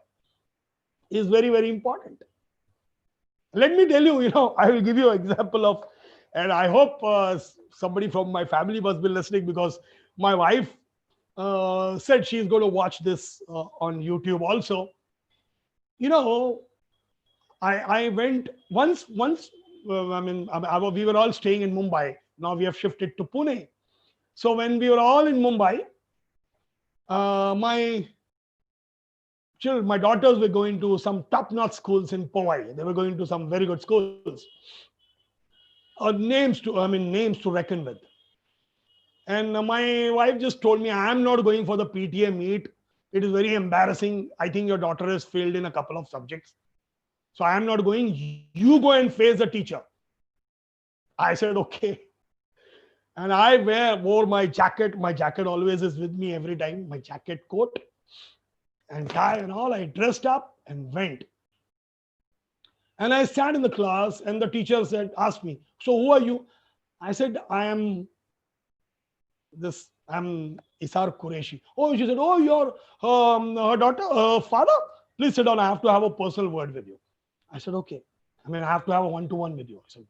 is very, very important. Let me tell you, I will give you an example of, and I hope somebody from my family must be listening, because my wife said she's going to watch this on YouTube also. I went once. We were all staying in Mumbai. Now we have shifted to Pune. So when we were all in Mumbai, my daughters were going to some top-notch schools in Powai. They were going to some very good schools. Names to reckon with. And my wife just told me, I am not going for the PTA meet. It is very embarrassing. I think your daughter has failed in a couple of subjects. So I am not going. You go and face the teacher. I said, okay. And I wore my jacket. My jacket always is with me every time. My jacket, coat, and tie and all. I dressed up and went. And I sat in the class, and the teacher asked me, so who are you? I said, I'm Isar Qureshi. Oh, she said, oh, you're her daughter, her father? Please sit down. I have to have a personal word with you. I said, okay. I have to have a one-to-one with you. I said,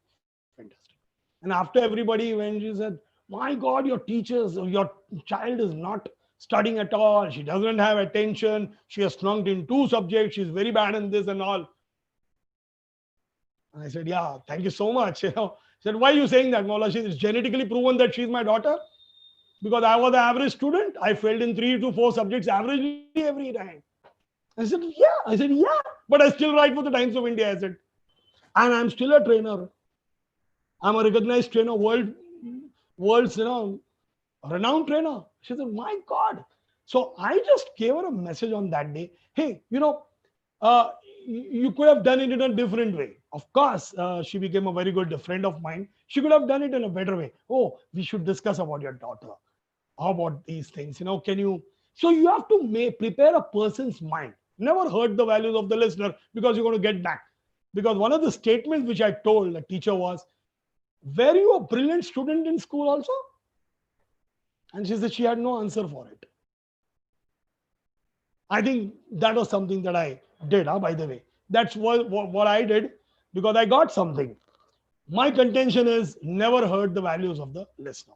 fantastic. And after everybody went, she said, my God, your child is not studying at all. She doesn't have attention. She has flunked in 2 subjects. She's very bad in this and all. And I said, yeah, thank you so much. She said, why are you saying that, Maula? It's genetically proven that she's my daughter. Because I was an average student. I failed in 3 to 4 subjects averagely every time. I said, yeah. But I still write for the Times of India. I said, and I'm still a trainer. I'm a recognized trainer, world's renowned trainer. She said, my God. So I just gave her a message on that day. Hey, you could have done it in a different way. Of course, she became a very good friend of mine. She could have done it in a better way. Oh, we should discuss about your daughter. How about these things? So you have to prepare a person's mind. Never hurt the values of the listener because you're going to get back. Because one of the statements which I told the teacher was, were you a brilliant student in school also? And she said she had no answer for it. I think that was something that I did, by the way. That's what I did because I got something. My contention is never hurt the values of the listener.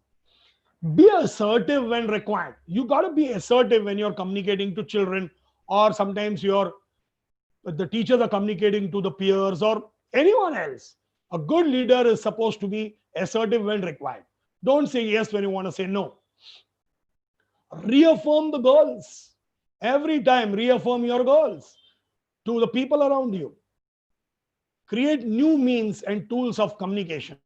Be assertive when required. You got to be assertive when you're communicating to children, or sometimes the teachers are communicating to the peers or anyone else. A good leader is supposed to be assertive when required. Don't say yes when you want to say no. Reaffirm the goals. Every time, reaffirm your goals to the people around you. Create new means and tools of communication.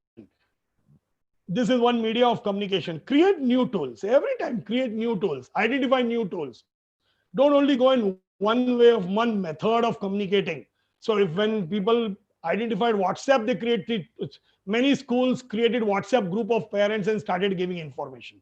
This is one media of communication. Create new tools. Every time, create new tools. Identify new tools. Don't only go in one way of one method of communicating. So when people identified WhatsApp, they created, many schools created WhatsApp group of parents and started giving information.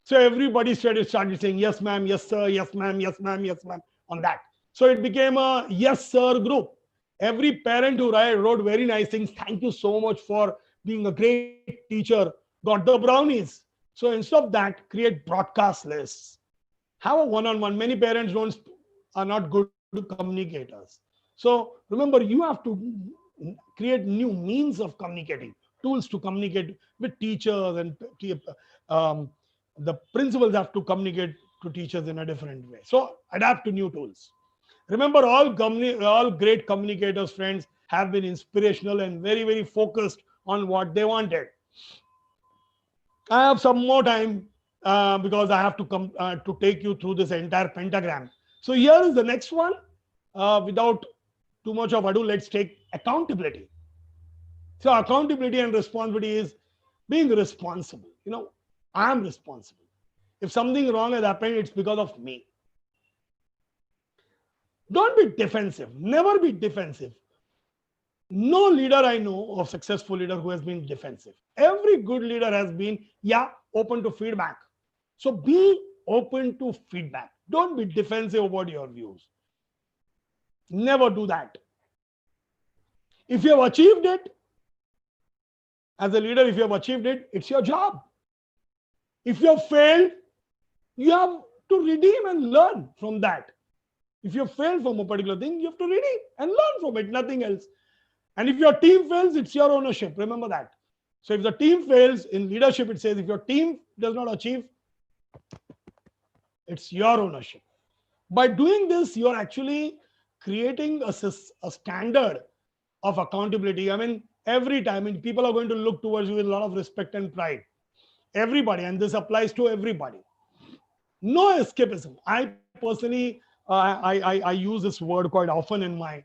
So everybody started saying, yes, ma'am, yes, sir, yes, ma'am, yes, ma'am, yes, ma'am, on that. So it became a yes, sir group. Every parent who wrote very nice things, thank you so much for being a great teacher, got the brownies. So instead of that, create broadcast lists. Have a one-on-one. Many parents are not good communicators. So remember, you have to create new means of communicating, tools to communicate with teachers, and the principals have to communicate to teachers in a different way. So adapt to new tools. Remember, all great communicators, friends, have been inspirational and very, very focused on what they wanted. I have some more time because I have to come to take you through this entire pentagram. So here is the next one. Without too much of ado, let's take accountability. So accountability and responsibility is being responsible. I am responsible. If something wrong has happened, it's because of me. Don't be defensive. Never be defensive. No leader I know of successful leader who has been defensive. Every good leader has been, open to feedback. So be open to feedback. Don't be defensive about your views. Never do that. If you have achieved it, as a leader, if you have achieved it, it's your job. If you have failed, you have to redeem and learn from that. If you have failed from a particular thing, you have to redeem and learn from it, nothing else. And if your team fails, it's your ownership. Remember that. So if the team fails, in leadership, it says if your team does not achieve, it's your ownership. By doing this, you're actually creating a standard of accountability. I mean, every time, I mean, people are going to look towards you with a lot of respect and pride. Everybody, and this applies to everybody. No escapism. I personally, I use this word quite often in my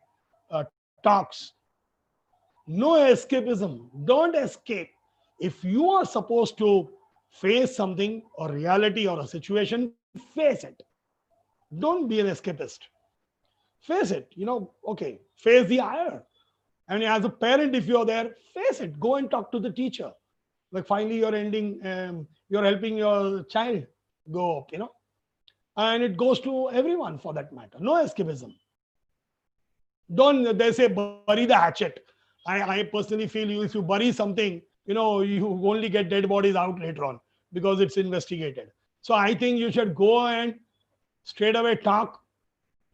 talks. No escapism. Don't escape. If you are supposed to face something or reality or a situation, face it. Don't be an escapist. Face it. Okay, face the ire. And as a parent, if you're there, face it. Go and talk to the teacher. Like finally, you're helping your child go up. And it goes to everyone for that matter. No escapism. Don't, they say, bury the hatchet. I personally feel if you bury something, you only get dead bodies out later on because it's investigated. So I think you should go and straight away talk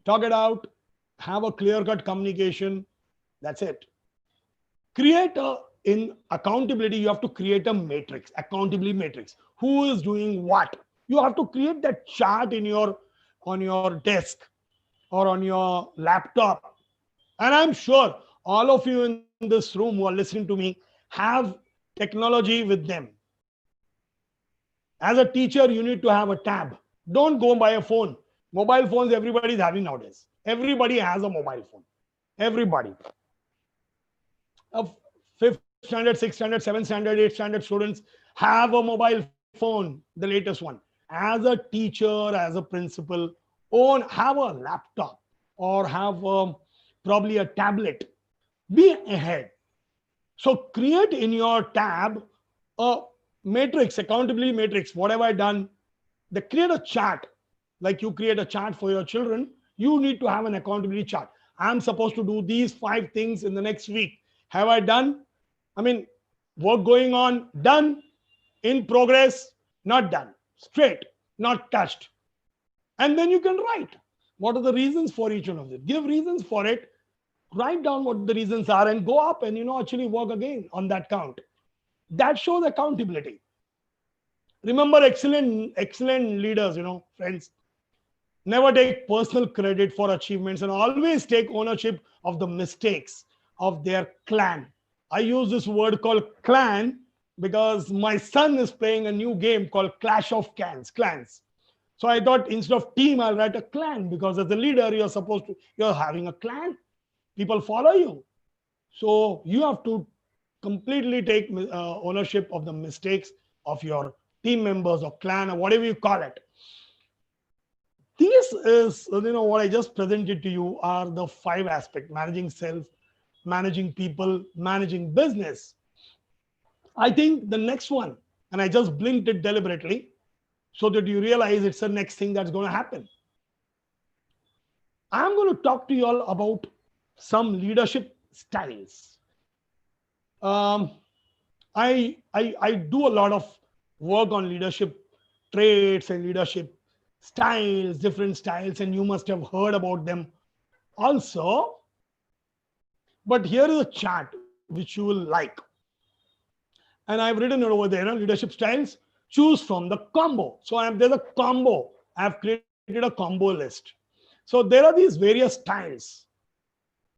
it out, have a clear-cut communication. That's it. In accountability, you have to create a matrix, accountability matrix. Who is doing what? You have to create that chart on your desk or on your laptop. And I'm sure all of you in this room who are listening to me have technology with them. As a teacher, you need to have a tab. Don't go by a phone. Mobile phones, everybody's having nowadays. Everybody has a mobile phone. Everybody. Fifth standard, sixth standard, seventh standard, eighth standard students have a mobile phone, the latest one. As a teacher, as a principal, have a laptop or have probably a tablet. Be ahead. So create in your tab a matrix, accountability matrix. What have I done? Create a chart. Like you create a chart for your children, you need to have an accountability chart. I'm supposed to do these 5 things in the next week. Have I done? I mean, work going on, done. In progress, not done. Straight, not touched. And then you can write. What are the reasons for each one of them? Give reasons for it. Write down what the reasons are and go up and, actually work again on that count. That shows accountability. Remember, excellent leaders, friends, never take personal credit for achievements and always take ownership of the mistakes of their clan. I use this word called clan because my son is playing a new game called Clash of Clans. So I thought instead of team, I'll write a clan because as a leader, you're having a clan. People follow you. So you have to completely take ownership of the mistakes of your team members or clan or whatever you call it. This is, what I just presented to you are the 5 aspects: managing self, managing people, managing business. I think the next one, and I just blinked it deliberately so that you realize it's the next thing that's going to happen. I'm going to talk to you all about some leadership styles. I do a lot of work on leadership traits and leadership styles, different styles, and you must have heard about them also. But here is a chart which you will like. And I've written it over there, leadership styles. Choose from the combo. So there's a combo. I've created a combo list. So there are these various styles.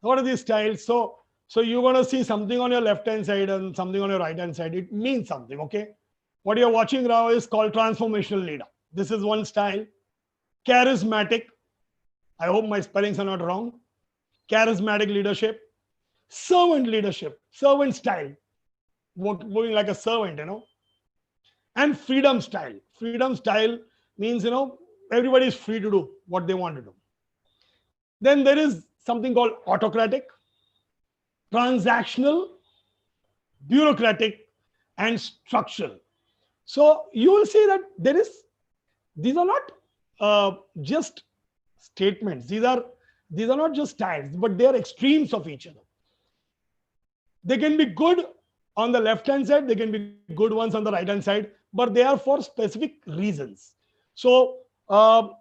What are these styles? So you're going to see something on your left-hand side and something on your right-hand side. It means something, okay? What you're watching now is called transformational leader. This is one style. Charismatic. I hope my spellings are not wrong. Charismatic leadership. Servant leadership. Servant style. Working like a servant, And freedom style. Freedom style means, everybody is free to do what they want to do. Then there is something called autocratic, transactional, bureaucratic, and structural. So you will see that these are not just statements. These are not just styles, but they are extremes of each other. They can be good on the left-hand side, they can be good ones on the right-hand side, but they are for specific reasons. So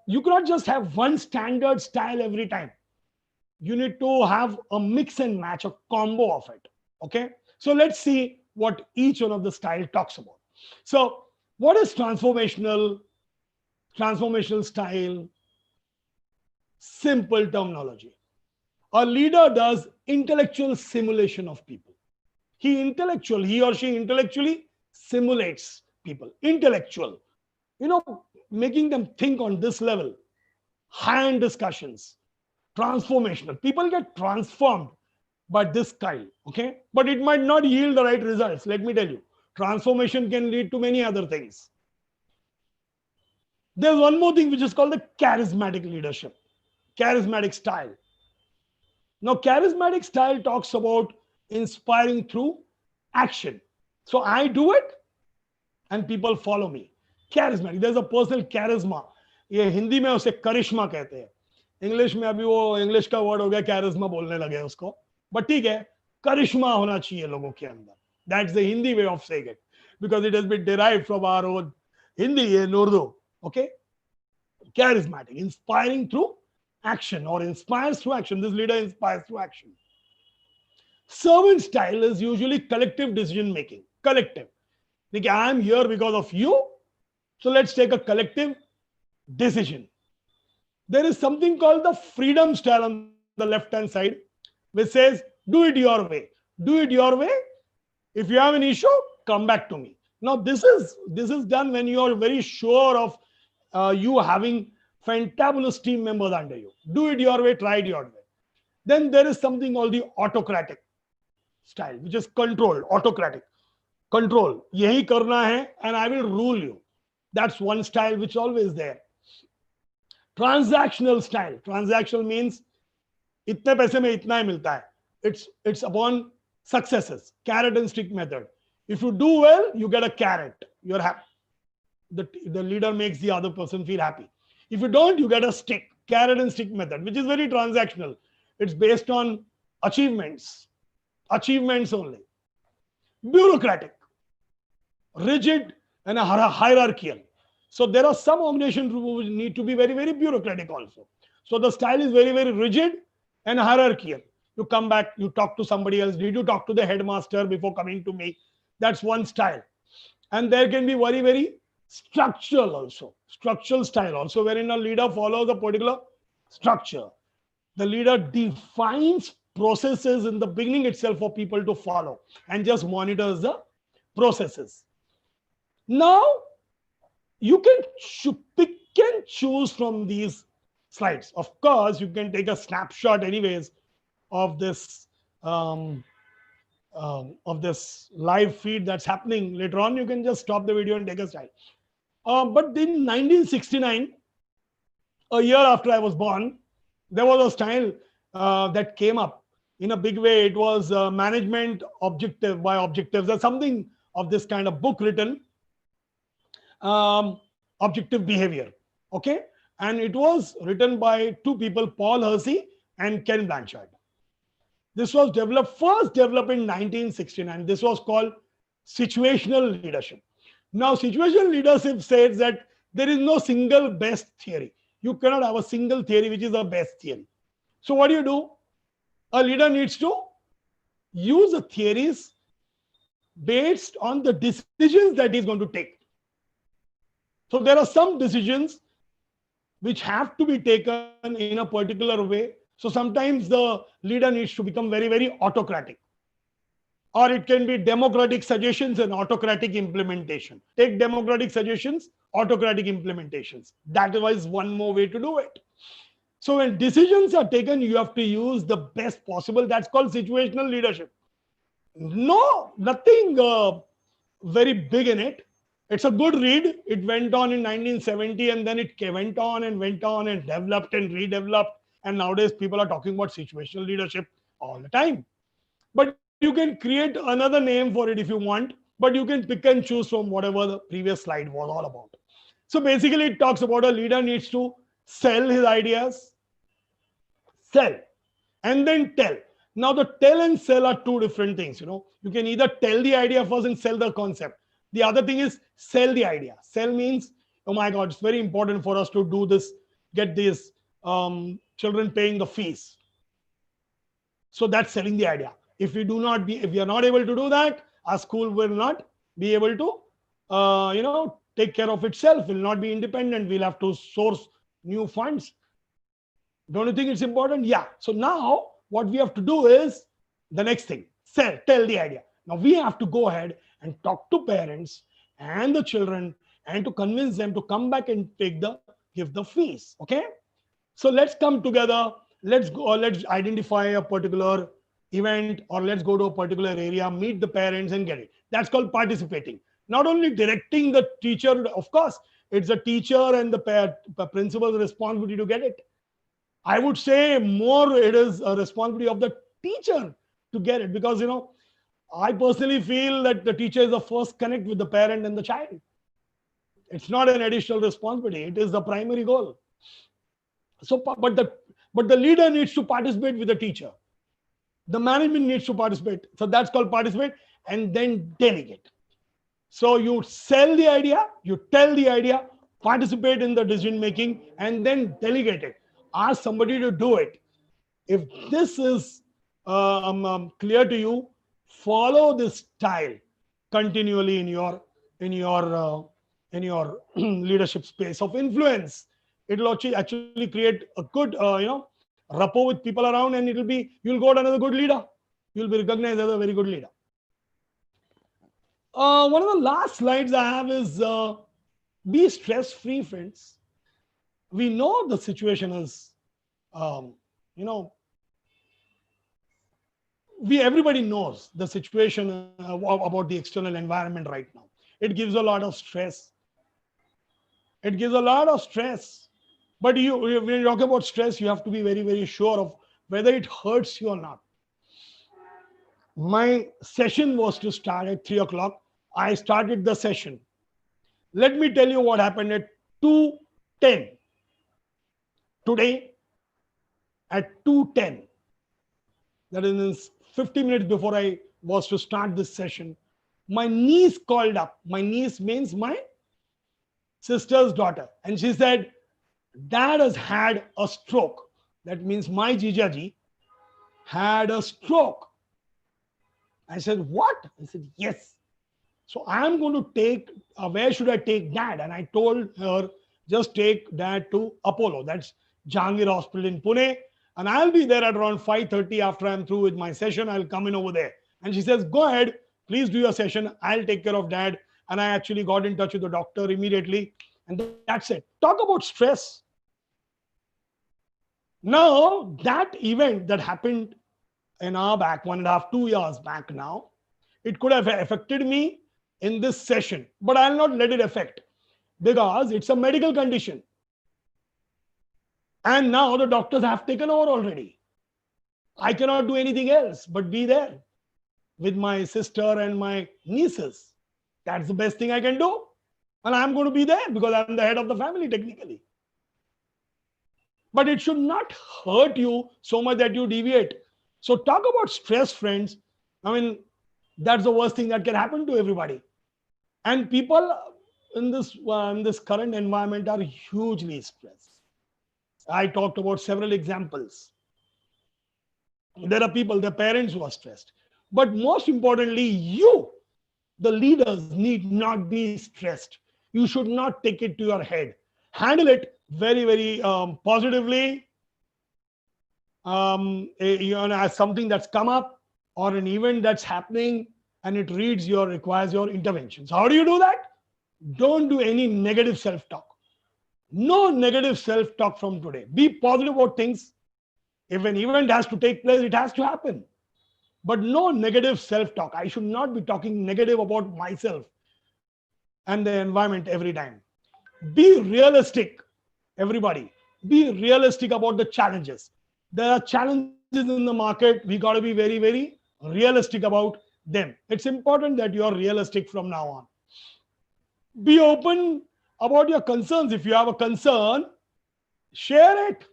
you cannot just have one standard style every time. You need to have a mix and match, a combo of it. Okay. So let's see what each one of the style talks about. So what is transformational style? Simple terminology. A leader does intellectual simulation of people. He or she intellectually simulates people. Intellectual, making them think on this level. High-end discussions, transformational. People get transformed by this style, okay? But it might not yield the right results. Let me tell you, transformation can lead to many other things. There's one more thing which is called the charismatic leadership, charismatic style. Now, charismatic style talks about inspiring through action. So I do it and people follow me. Charismatic, there's a personal charisma. ये हिंदी में उसे करिश्मा कहते हैं. English में अभी वो English का word हो गया, कैरिज्मा बोलने लगे उसको. बट ठीक है, करिश्मा होना चाहिए लोगों के अंदर. That's the Hindi way of saying it, because it has been derived from our own Hindi and Urdu. Okay? Charismatic, inspiring through action, or inspires through action. This leader inspires through action. Servant style is usually collective decision making. Collective. Like, I am here because of you, so let's take a collective decision. There is something called the freedom style on the left hand side, which says, do it your way. Do it your way. If you have an issue, come back to me. Now, this is done when you are very sure of you having fantabulous team members under you. Do it your way, try it your way. Then there is something called the autocratic style, which is controlled, autocratic. Control. Yahi karna hai and I will rule you. That's one style which is always there. Transactional style. Transactional means itne paise mein itna hi milta hai. It's upon successes. Carrot and stick method. If you do well, you get a carrot. You're happy. The leader makes the other person feel happy. If you don't, you get a stick. Carrot and stick method, which is very transactional. It's based on achievements. Achievements only. Bureaucratic. Rigid and hierarchical. So there are some organizations which need to be very, very bureaucratic also. So the style is very, very rigid and hierarchical. You come back, you talk to somebody else. Did you talk to the headmaster before coming to me? That's one style. And there can be very, very structural also. Structural style also, wherein a leader follows a particular structure. The leader defines processes in the beginning itself for people to follow and just monitors the processes. Now, you can pick and choose from these slides. Of course, you can take a snapshot anyways of this live feed that's happening. Later on, you can just stop the video and take a slide. But in 1969, a year after I was born, there was a style that came up in a big way. It was management objective by objectives. There's something of this kind of book written, objective behavior. Okay. And it was written by two people, Paul Hersey and Ken Blanchard. This was first developed in 1969. This was called situational leadership. Now, situational leadership says that there is no single best theory. You cannot have a single theory which is the best theory. So what do? A leader needs to use the theories based on the decisions that he's going to take. So there are some decisions which have to be taken in a particular way. So sometimes the leader needs to become very, very autocratic. Or it can be democratic suggestions and autocratic implementation. Take democratic suggestions, autocratic implementations. That is one more way to do it. So when decisions are taken, you have to use the best possible. That's called situational leadership. No, nothing very big in it. It's a good read. It went on in 1970 and then it went on and developed and redeveloped. And nowadays people are talking about situational leadership all the time. But you can create another name for it if you want, but you can pick and choose from whatever the previous slide was all about. So basically it talks about a leader needs to sell his ideas, sell, and then tell. Now the tell and sell are two different things. You can either tell the idea first and sell the concept. The other thing is sell the idea. Sell means, oh my God, it's very important for us to do this, get these children paying the fees. So that's selling the idea. If we are not able to do that, our school will not be able to, take care of itself, will not be independent. We'll have to source new funds. Don't you think it's important? Yeah. So now what we have to do is the next thing, tell the idea. Now we have to go ahead and talk to parents and the children and to convince them to come back and give the fees. Okay. So let's come together. Let's go, let's identify a particular event, or let's go to a particular area, meet the parents and get it. That's called participating. Not only directing the teacher, of course, it's the teacher and the principal's responsibility to get it. I would say more it is a responsibility of the teacher to get it, because I personally feel that the teacher is the first connect with the parent and the child. It's not an additional responsibility. It is the primary goal. So, but the leader needs to participate with the teacher. The management needs to participate. So that's called participate, and then delegate. So you sell the idea, you tell the idea, participate in the decision making, and then delegate it. Ask somebody to do it. If this is clear to you, follow this style continually in your leadership space of influence. It will actually create a good rapport with people around, and you'll go down as a good leader. You'll be recognized as a very good leader. One of the last slides I have is be stress-free, friends. We know the situation is, everybody knows the situation about the external environment right now. It gives a lot of stress. It gives a lot of stress. But when you talk about stress, you have to be very, very sure of whether it hurts you or not. My session was to start at 3 o'clock. I started the session. Let me tell you what happened at 2:10. Today, at 2:10, that is 50 minutes before I was to start this session, my niece called up. My niece means my sister's daughter. And she said, Dad has had a stroke. That means my Jijaji had a stroke. I said, what? I said, yes. So I'm going to take, where should I take Dad? And I told her, just take Dad to Apollo. That's Jahangir Hospital in Pune. And I'll be there at around 5:30 after I'm through with my session. I'll come in over there. And she says, go ahead, please do your session. I'll take care of Dad. And I actually got in touch with the doctor immediately. And that's it. Talk about stress. Now, that event that happened an hour back, 1.5, 2 years back now, it could have affected me in this session, but I'll not let it affect, because it's a medical condition. And now the doctors have taken over already. I cannot do anything else but be there with my sister and my nieces. That's the best thing I can do. And I'm going to be there because I'm the head of the family technically. But it should not hurt you so much that you deviate. So talk about stress, friends. I mean, that's the worst thing that can happen to everybody. And people in this current environment are hugely stressed. I talked about several examples. There are people, their parents who are stressed. But most importantly, you, the leaders, need not be stressed. You should not take it to your head. Handle it very, very positively. As something that's come up or an event that's happening and it requires your intervention. So how do you do that? Don't do any negative self-talk. No negative self-talk from today. Be positive about things. If an event has to take place, it has to happen. But no negative self-talk. I should not be talking negative about myself and the environment every time. Be realistic, everybody. Be realistic about the challenges. There are challenges in the market. We got to be very, very realistic about them. It's important that you are realistic from now on. Be open about your concerns. If you have a concern, share it.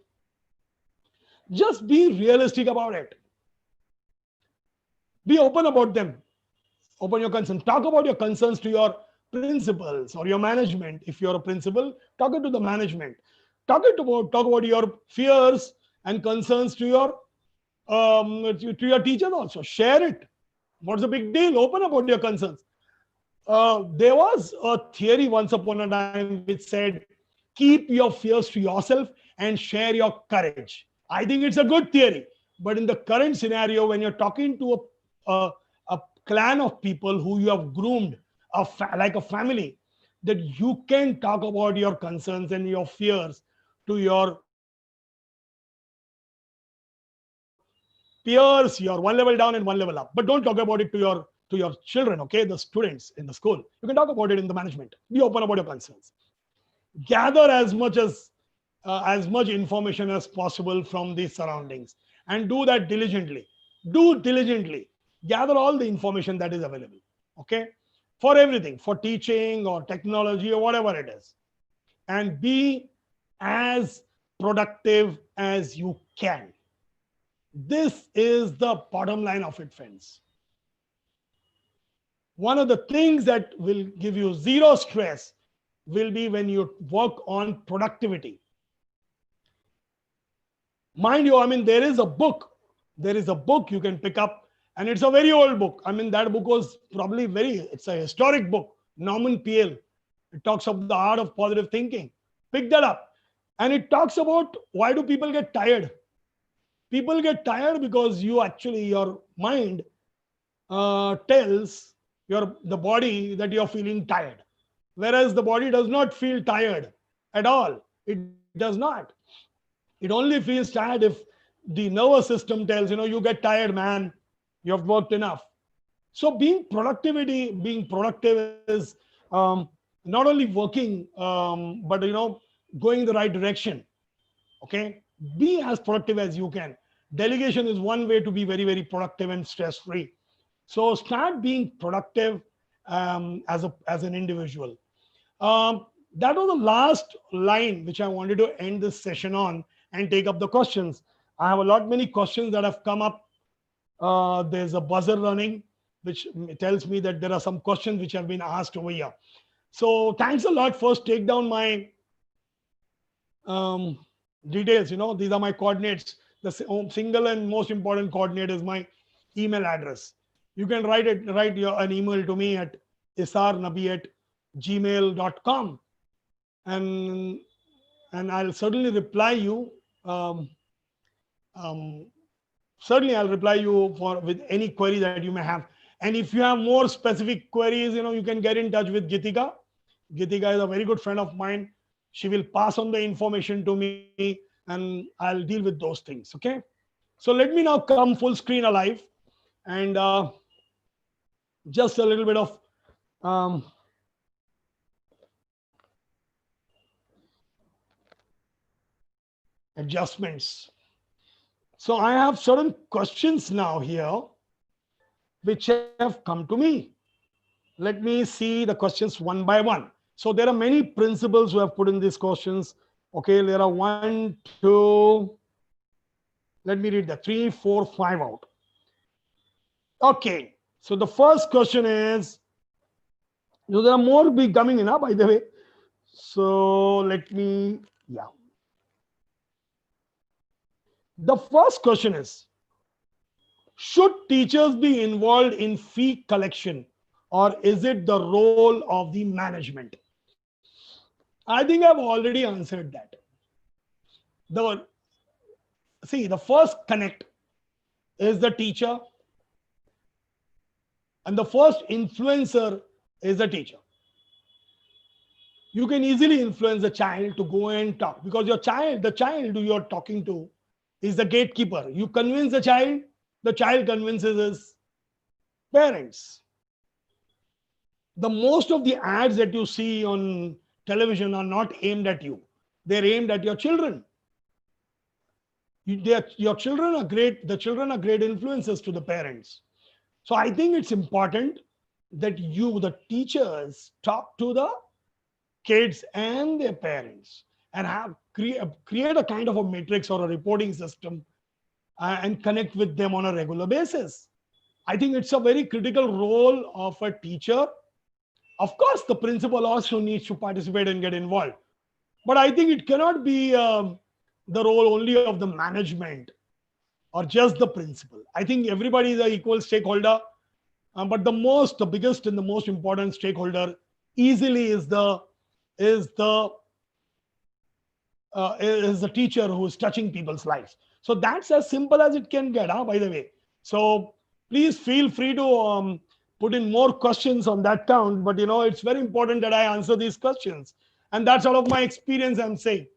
Just be realistic about it. Be open about them. Open your concerns. Talk about your concerns to your principals or your management. If you're a principal, talk it to the management. Talk about your fears and concerns to your teachers also. Share it. What's the big deal? Open about your concerns. There was a theory once upon a time which said, keep your fears to yourself and share your courage. I think it's a good theory. But in the current scenario, when you're talking to a clan of people who you have groomed, like a family, that you can talk about your concerns and your fears to your peers, you're one level down and one level up. But don't talk about it to your children, okay, the students in the school. You can talk about it in the management. Be open about your concerns. Gather as much information as possible from the surroundings, and do that diligently. Do diligently. Gather all the information that is available, okay, for everything, for teaching or technology or whatever it is, and be as productive as you can. This is the bottom line of it, friends. One of the things that will give you zero stress will be when you work on productivity. Mind you, I mean, there is a book. There is a book you can pick up, and it's a very old book. I mean, that book was probably it's a historic book. Norman Peale. It talks of the art of positive thinking. Pick that up. And it talks about why do people get tired. People get tired because your mind tells the body that you're feeling tired, whereas the body does not feel tired at all. It does not. It only feels tired if the nervous system tells, you get tired, man, you have worked enough. So being productive is not only working, but going the right direction. Okay, be as productive as you can. Delegation is one way to be very, very productive and stress free. So start being productive as an individual. That was the last line which I wanted to end this session on and take up the questions. I have many questions that have come up. There's a buzzer running, which tells me that there are some questions which have been asked over here. So thanks a lot. First, take down my details. These are my coordinates. The single and most important coordinate is my email address. You can write an email to me at isarnabi@gmail.com, and I'll certainly reply you. Certainly, I'll reply you with any query that you may have. And if you have more specific queries, you can get in touch with Gitika. Gitika is a very good friend of mine. She will pass on the information to me, and I'll deal with those things. Okay. So let me now come full screen alive, and just a little bit of adjustments. So I have certain questions now here which have come to me. Let me see the questions one by one. So there are many principals who have put in these questions. Okay, there are 1, 2, let me read that, 3, 4, 5 out. Okay, so the first question is, there are more be coming in, by the way. So let me, The first question is, should teachers be involved in fee collection, or is it the role of the management? I think I've already answered that. The first connect is the teacher, and the first influencer is the teacher. You can easily influence the child to go and talk, because the child who you're talking to is the gatekeeper. You convince the child convinces his parents. The most of the ads that you see on television are not aimed at you. They're aimed at your children. Your children are great. The children are great influences to the parents. So I think it's important that the teachers, talk to the kids and their parents, and create a kind of a matrix or a reporting system, and connect with them on a regular basis. I think it's a very critical role of a teacher. Of course, the principal also needs to participate and get involved. But I think it cannot be the role only of the management or just the principal. I think everybody is an equal stakeholder. But the biggest and the most important stakeholder easily is the teacher who is touching people's lives. So that's as simple as it can get, by the way. So please feel free to put in more questions on that count. But it's very important that I answer these questions. And that's all of my experience I'm saying.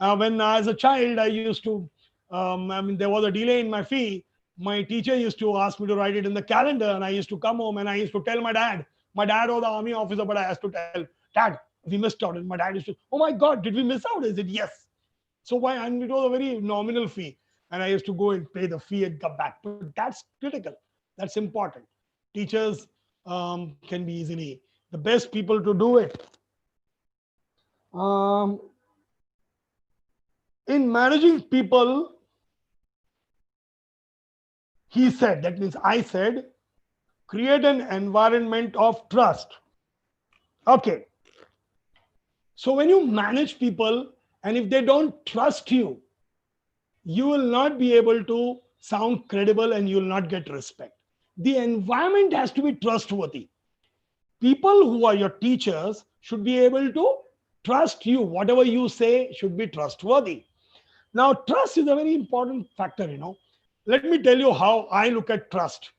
When as a child, I used to, there was a delay in my fee. My teacher used to ask me to write it in the calendar, and I used to come home and I used to tell my dad. My dad was the army officer, but I had to tell, Dad, we missed out. And my dad used to, oh my God, did we miss out? I said, yes. So why? And it was a very nominal fee. And I used to go and pay the fee and come back. But that's critical. That's important. Teachers can be easily the best people to do it. In managing people, he said, that means I said, create an environment of trust. Okay. So when you manage people, and if they don't trust you, you will not be able to sound credible and you will not get respect. The environment has to be trustworthy. People who are your teachers should be able to trust you. Whatever you say should be trustworthy. Now, trust is a very important factor, Let me tell you how I look at trust.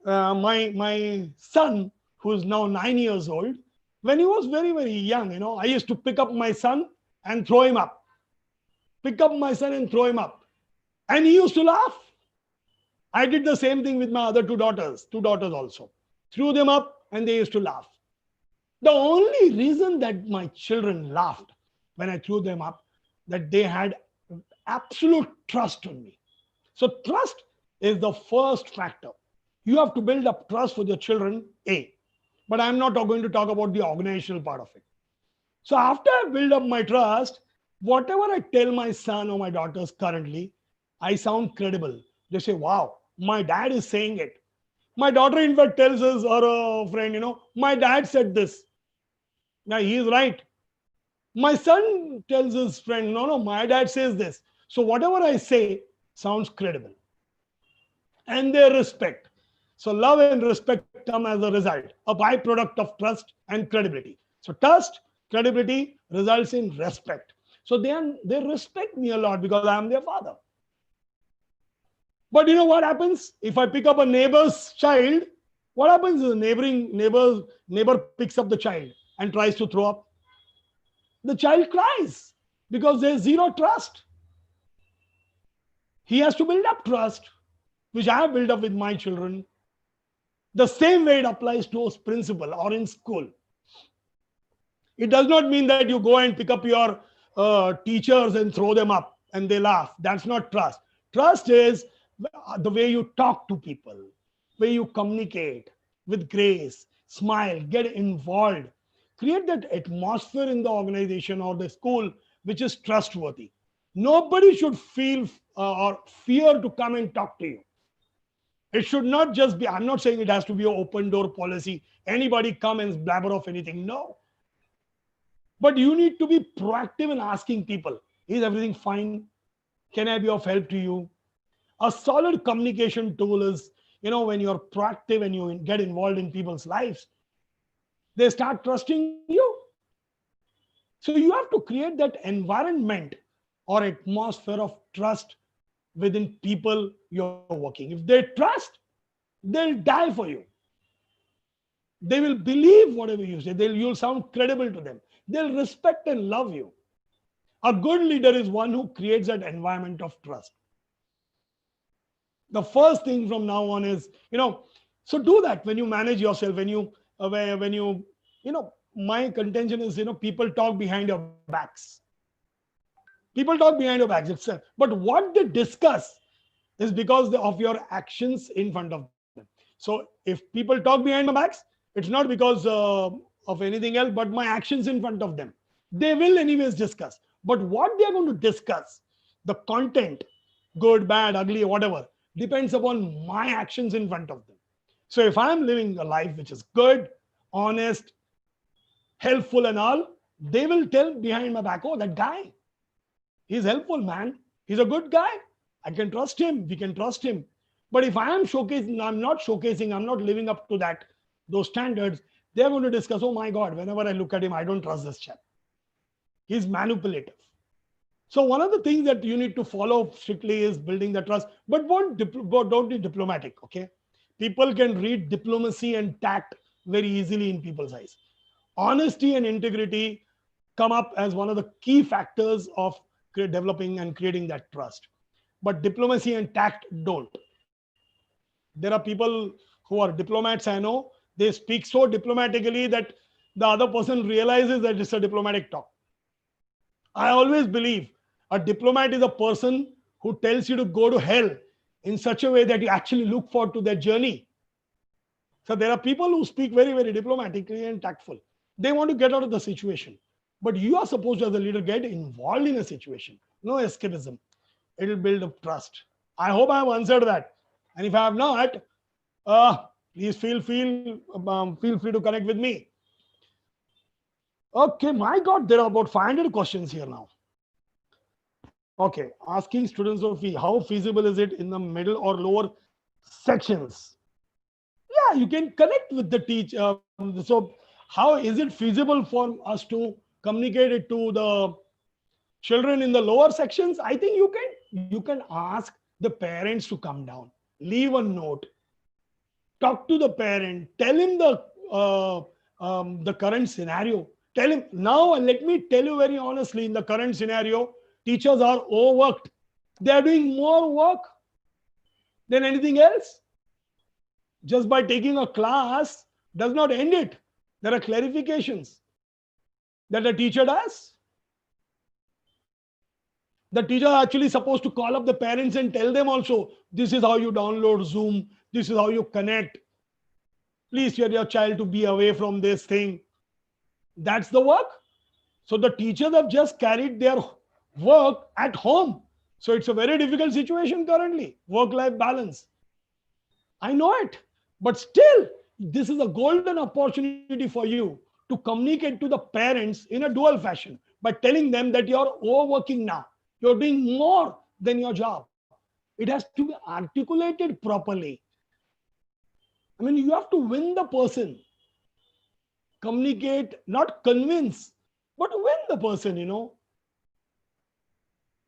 My son, who is now 9 years old, when he was very, very young, I used to pick up my son and throw him up. Pick up my son and throw him up. And he used to laugh. I did the same thing with my other two daughters also. Threw them up and they used to laugh. The only reason that my children laughed when I threw them up, that they had absolute trust on me. So trust is the first factor. You have to build up trust with your children, A. But I'm not going to talk about the organizational part of it. So after I build up my trust, whatever I tell my son or my daughters currently, I sound credible. They say, wow, my dad is saying it. My daughter, in fact, tells us, or a friend, my dad said this. Now, he is right. My son tells his friend, no, my dad says this. So whatever I say sounds credible. And they respect. So love and respect come as a result, a byproduct of trust and credibility. So trust, credibility results in respect. So they respect me a lot because I am their father. But what happens if I pick up a neighbor's child? What happens is the neighbor picks up the child and tries to throw up. The child cries because there's zero trust. He has to build up trust, which I have built up with my children. The same way it applies to a principal or in school. It does not mean that you go and pick up your teachers and throw them up and they laugh. That's not trust. Trust is the way you talk to people, way you communicate with grace, smile, get involved. Create that atmosphere in the organization or the school which is trustworthy. Nobody should feel or fear to come and talk to you. It should not just be, I'm not saying it has to be an open door policy. Anybody come and blabber off anything. No. But you need to be proactive in asking people, is everything fine? Can I be of help to you? A solid communication tool is, when you're proactive and you get involved in people's lives, they start trusting you. So you have to create that environment or atmosphere of trust within people you're working. If they trust, they'll die for you. They will believe whatever you say. You'll sound credible to them. They'll respect and love you. A good leader is one who creates that environment of trust. The first thing from now on is, so do that when you manage yourself, my contention is, people talk behind your backs. People talk behind your backs. But what they discuss is because of your actions in front of them. So if people talk behind my backs, it's not because of anything else, but my actions in front of them. They will anyways discuss. But what they're going to discuss, the content, good, bad, ugly, whatever, depends upon my actions in front of them. So if I'm living a life which is good, honest, helpful and all, they will tell behind my back, oh, that guy, he's helpful, man. He's a good guy. I can trust him. We can trust him. But if I am showcasing, I'm not living up to those standards, they're going to discuss, oh my God, whenever I look at him, I don't trust this chap. He's manipulative. So one of the things that you need to follow strictly is building the trust, but don't be diplomatic. Okay, people can read diplomacy and tact very easily in people's eyes. Honesty and integrity come up as one of the key factors of developing and creating that trust. But diplomacy and tact don't. There are people who are diplomats, I know, they speak so diplomatically that the other person realizes that it's a diplomatic talk. I always believe a diplomat is a person who tells you to go to hell in such a way that you actually look forward to their journey. So there are people who speak very, very diplomatically and tactful. They want to get out of the situation. But you are supposed to, as a leader, get involved in a situation. No escapism. It'll build up trust. I hope I have answered that. And if I have not, please feel free to connect with me. Okay, my God, there are about 500 questions here now. Okay, asking students of fee, how feasible is it in the middle or lower sections? Yeah, you can connect with the teacher. So how is it feasible for us to communicate it to the children in the lower sections? I think you can ask the parents to come down, leave a note, talk to the parent, tell him the current scenario. Tell him now. Let me tell you very honestly, in the current scenario, teachers are overworked. They are doing more work than anything else. Just by taking a class does not end it. There are clarifications that a teacher does. The teacher are actually supposed to call up the parents and tell them also, this is how you download Zoom, this is how you connect. Please tell your child to be away from this thing. That's the work. So the teachers have just carried their work at home. So it's a very difficult situation currently, work-life balance. I know it, but still, this is a golden opportunity for you to communicate to the parents in a dual fashion by telling them that you're overworking now. You're doing more than your job. It has to be articulated properly. I mean, you have to win the person. Communicate, not convince, but win the person.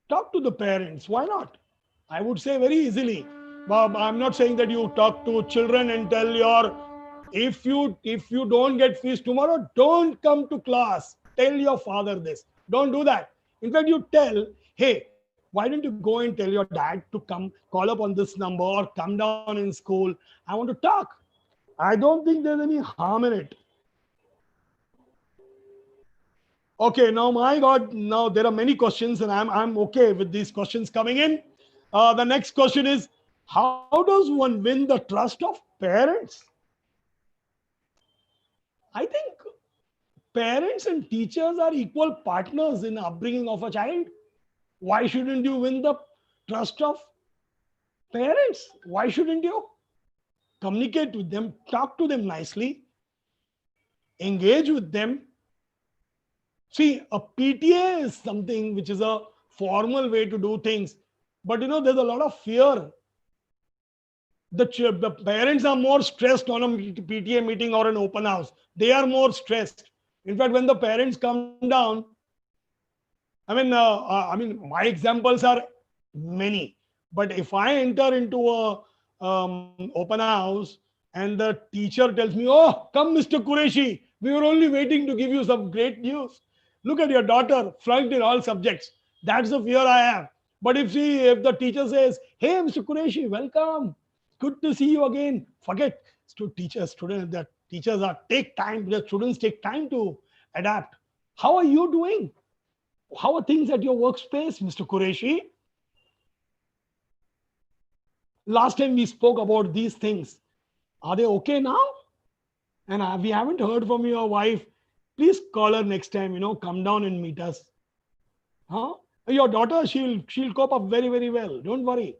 Talk to the parents. Why not? I would say very easily. Bob, I'm not saying that you talk to children and tell if you don't get fees tomorrow, don't come to class. Tell your father this. Don't do that. In fact, you tell, hey, why don't you go and tell your dad to come call up on this number or come down in school? I want to talk. I don't think there's any harm in it. Okay, now my God, now there are many questions and I'm okay with these questions coming in. The next question is, how does one win the trust of parents? I think parents and teachers are equal partners in upbringing of a child. Why shouldn't you win the trust of parents? Why shouldn't you? Communicate with them, talk to them nicely, engage with them. See, a PTA is something which is a formal way to do things, but there's a lot of fear. The parents are more stressed on a PTA meeting or an open house. They are more stressed. In fact, when the parents come down, my examples are many. But if I enter into a open house and the teacher tells me, "Oh, come, Mr. Qureshi, we were only waiting to give you some great news. Look at your daughter, flunked in all subjects." That's the fear I have. But if the teacher says, "Hey, Mr. Qureshi, welcome. Good to see you again." Forget teachers, students. The teachers take time. The students take time to adapt. How are you doing? How are things at your workspace, Mr. Qureshi? Last time we spoke about these things. Are they okay now? And we haven't heard from your wife. Please call her next time. Come down and meet us. Huh? Your daughter, she'll cope up very, very well. Don't worry.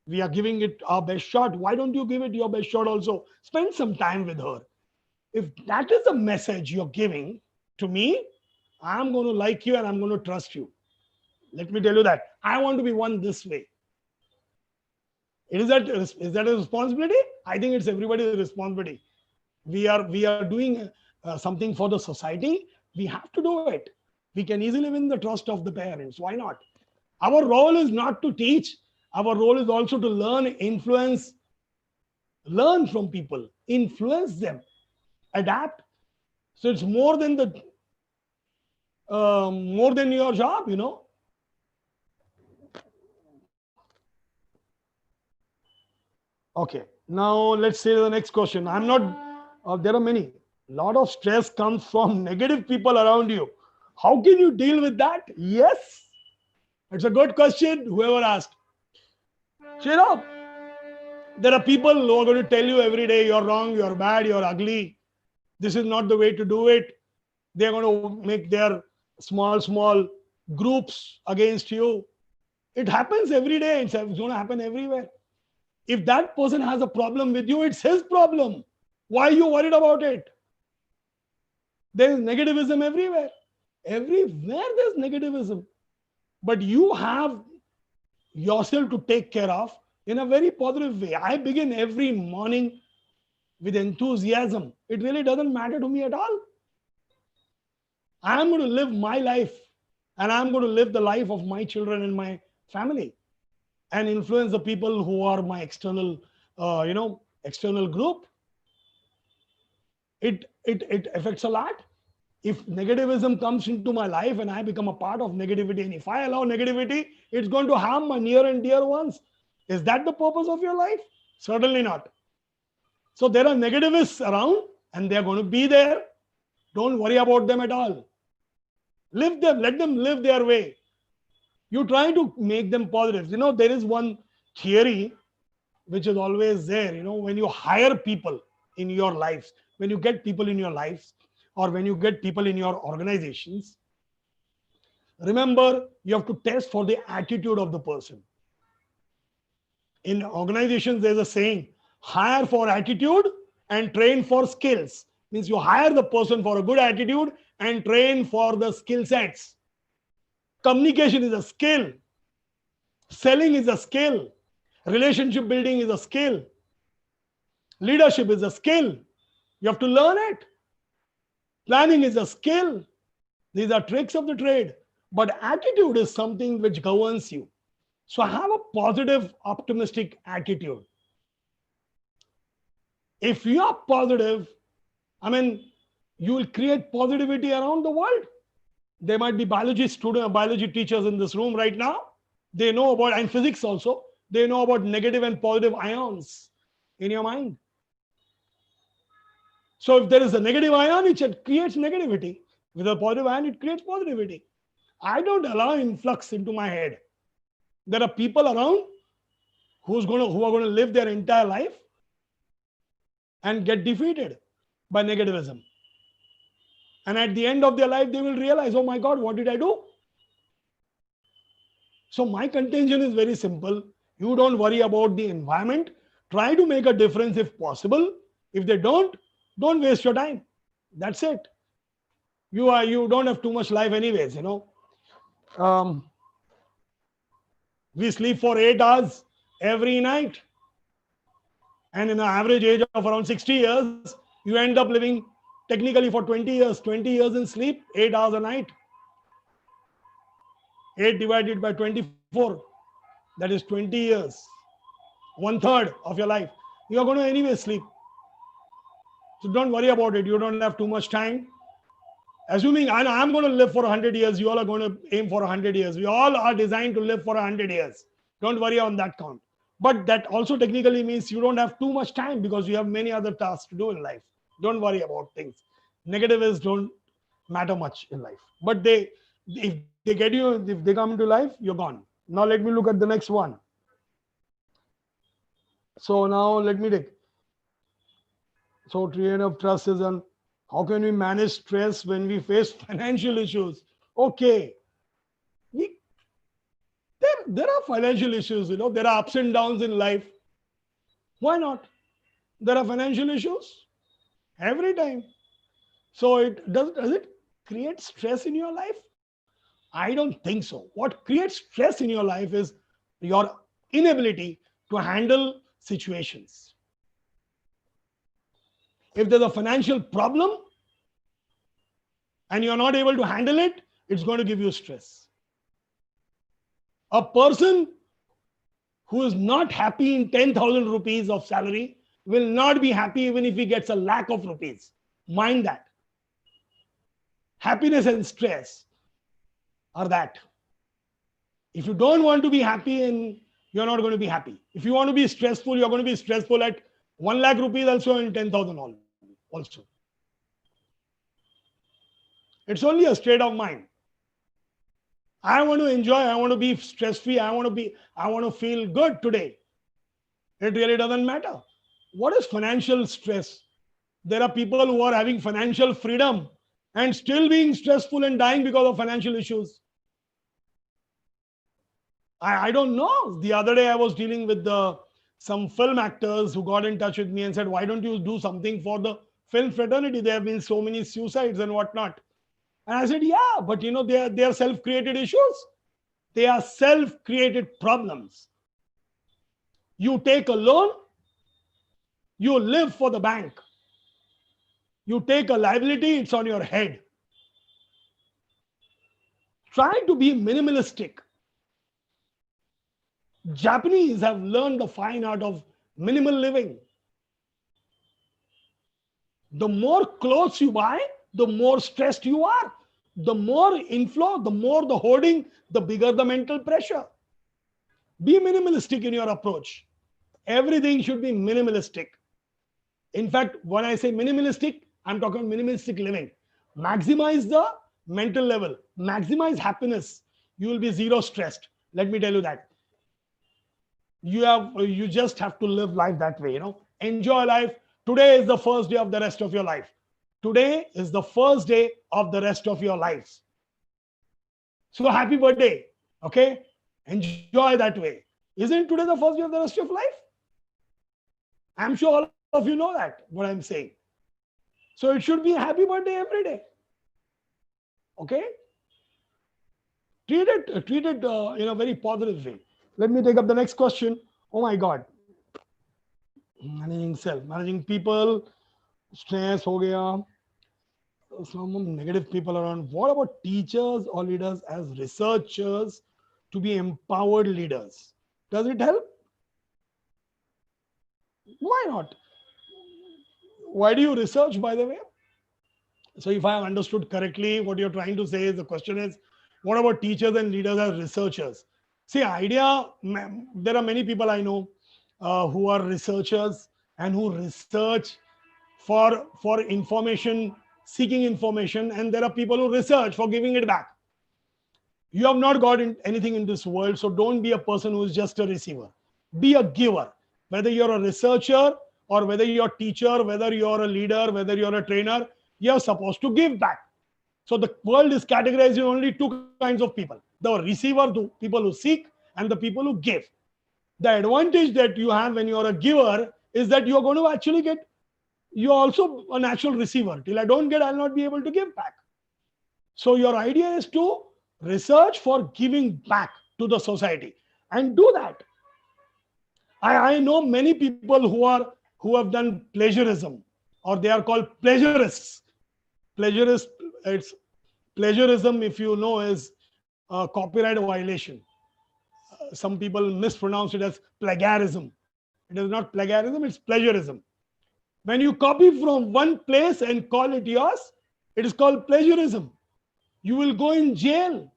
We are giving it our best shot. Why don't you give it your best shot also? Spend some time with her. If that is the message you're giving to me, I'm going to like you and I'm going to trust you. Let me tell you that. I want to be one this way. Is that a responsibility? I think it's everybody's responsibility. We are doing something for the society. We have to do it. We can easily win the trust of the parents. Why not? Our role is not to teach. Our role is also to learn, influence, learn from people, influence them, adapt. So it's more than your job. Okay, now let's say the next question. I'm not. There are many. A lot of stress comes from negative people around you. How can you deal with that? Yes, it's a good question. Whoever asked. So, there are people who are going to tell you every day you're wrong, you're bad, you're ugly. This is not the way to do it. They're going to make their small groups against you. It happens every day. It's going to happen everywhere. If that person has a problem with you, it's his problem. Why are you worried about it? There is negativism everywhere. Everywhere there's negativism. But you have yourself to take care of in a very positive way. I begin every morning with enthusiasm. It really doesn't matter to me at all. I'm going to live my life, and I'm going to live the life of my children and my family, and influence the people who are my external group. It affects a lot. If negativism comes into my life and I become a part of negativity, and if I allow negativity, it's going to harm my near and dear ones. Is that the purpose of your life? Certainly not. So there are negativists around, and they're going to be there. Don't worry about them at all. Live them, let them live their way. You try to make them positive. There is one theory which is always there. When you hire people in your lives, when you get people in your lives, or when you get people in your organizations, remember you have to test for the attitude of the person. In organizations, there's a saying, hire for attitude and train for skills. Means you hire the person for a good attitude and train for the skill sets. Communication is a skill. Selling is a skill. Relationship building is a skill. Leadership is a skill. You have to learn it. Planning is a skill. These are tricks of the trade. But attitude is something which governs you. So have a positive, optimistic attitude. If you are positive, you will create positivity around the world. There might be biology teachers in this room right now. They know about, and physics also, they know about negative and positive ions in your mind. So if there is a negative ion, it creates negativity. With a positive ion, it creates positivity. I don't allow influx into my head. There are people around who are going to live their entire life and get defeated by negativism. And at the end of their life, they will realize, oh my God, what did I do? So my contention is very simple. You don't worry about the environment. Try to make a difference if possible. If they don't waste your time. That's it. You don't have too much life anyways, We sleep for 8 hours every night. And in an average age of around 60 years, you end up living technically for 20 years. 20 years in sleep, 8 hours a night. 8 divided by 24, that is 20 years. 1/3 of your life. You are going to anyway sleep. So don't worry about it. You don't have too much time. Assuming I'm going to live for 100 years, you all are going to aim for 100 years. We all are designed to live for 100 years. Don't worry on that count. But that also technically means you don't have too much time because you have many other tasks to do in life. Don't worry about things. Negativists don't matter much in life. But if they come into life, you're gone. Now let me look at the next one. So now let me take. So triad of trust is on how can we manage stress when we face financial issues? Okay. There are financial issues, there are ups and downs in life. Why not? There are financial issues every time. So does it create stress in your life? I don't think so. What creates stress in your life is your inability to handle situations. If there's a financial problem and you're not able to handle it, it's going to give you stress. A person who is not happy in 10,000 rupees of salary will not be happy even if he gets a lakh of rupees. Mind that. Happiness and stress are that. If you don't want to be happy, and you're not going to be happy. If you want to be stressful, you're going to be stressful at 1 lakh rupees also and 10,000 also. It's only a state of mind. I want to enjoy, I want to be stress free, I want to feel good today. It really doesn't matter. What is financial stress? There are people who are having financial freedom and still being stressful and dying because of financial issues. I don't know. The other day I was dealing with some film actors who got in touch with me and said, why don't you do something for the film fraternity? There have been so many suicides and whatnot. And I said, yeah, but they are self-created issues. They are self-created problems. You take a loan, you live for the bank. You take a liability, it's on your head. Try to be minimalistic. Japanese have learned the fine art of minimal living. The more clothes you buy, the more stressed you are. The more inflow, the more the hoarding, the bigger the mental pressure. Be minimalistic in your approach. Everything should be minimalistic. In fact, when I say minimalistic, I'm talking minimalistic living. Maximize the mental level. Maximize happiness. You will be zero stressed. Let me tell you that. You just have to live life that way. Enjoy life. Today is the first day of the rest of your life. Today is the first day of the rest of your lives. So happy birthday. Okay? Enjoy that way. Isn't today the first day of the rest of life? I'm sure all of you know that, what I'm saying. So it should be a happy birthday every day. Okay? Treat it in a very positive way. Let me take up the next question. Oh my God. Managing self, managing people, stress ho gaya. Some negative people around. What about teachers or leaders as researchers to be empowered leaders? Does it help? Why not? Why do you research, by the way? So if I have understood correctly, what you're trying to say is, the question is, what about teachers and leaders as researchers? See, there are many people I know who are researchers and who research for information, seeking information, and there are people who research for giving it back. You have not got anything in this world, so don't be a person who is just a receiver. Be a giver. Whether you're a researcher or whether you're a teacher, whether you're a leader, whether you're a trainer, you're supposed to give back. So the world is categorized in only two kinds of people: the receiver, the people who seek, and the people who give. The advantage that you have when you're a giver is that you're going to actually get, you're also a natural receiver. Till I don't get, I'll not be able to give back. So your idea is to research for giving back to the society, and do that. I know many people who have done plagiarism, or they are called pleasurists. It's plagiarism, if you know, is a copyright violation. Some people mispronounce it as plagiarism. It is not plagiarism, it's plagiarism. When you copy from one place and call it yours, it is called plagiarism. You will go in jail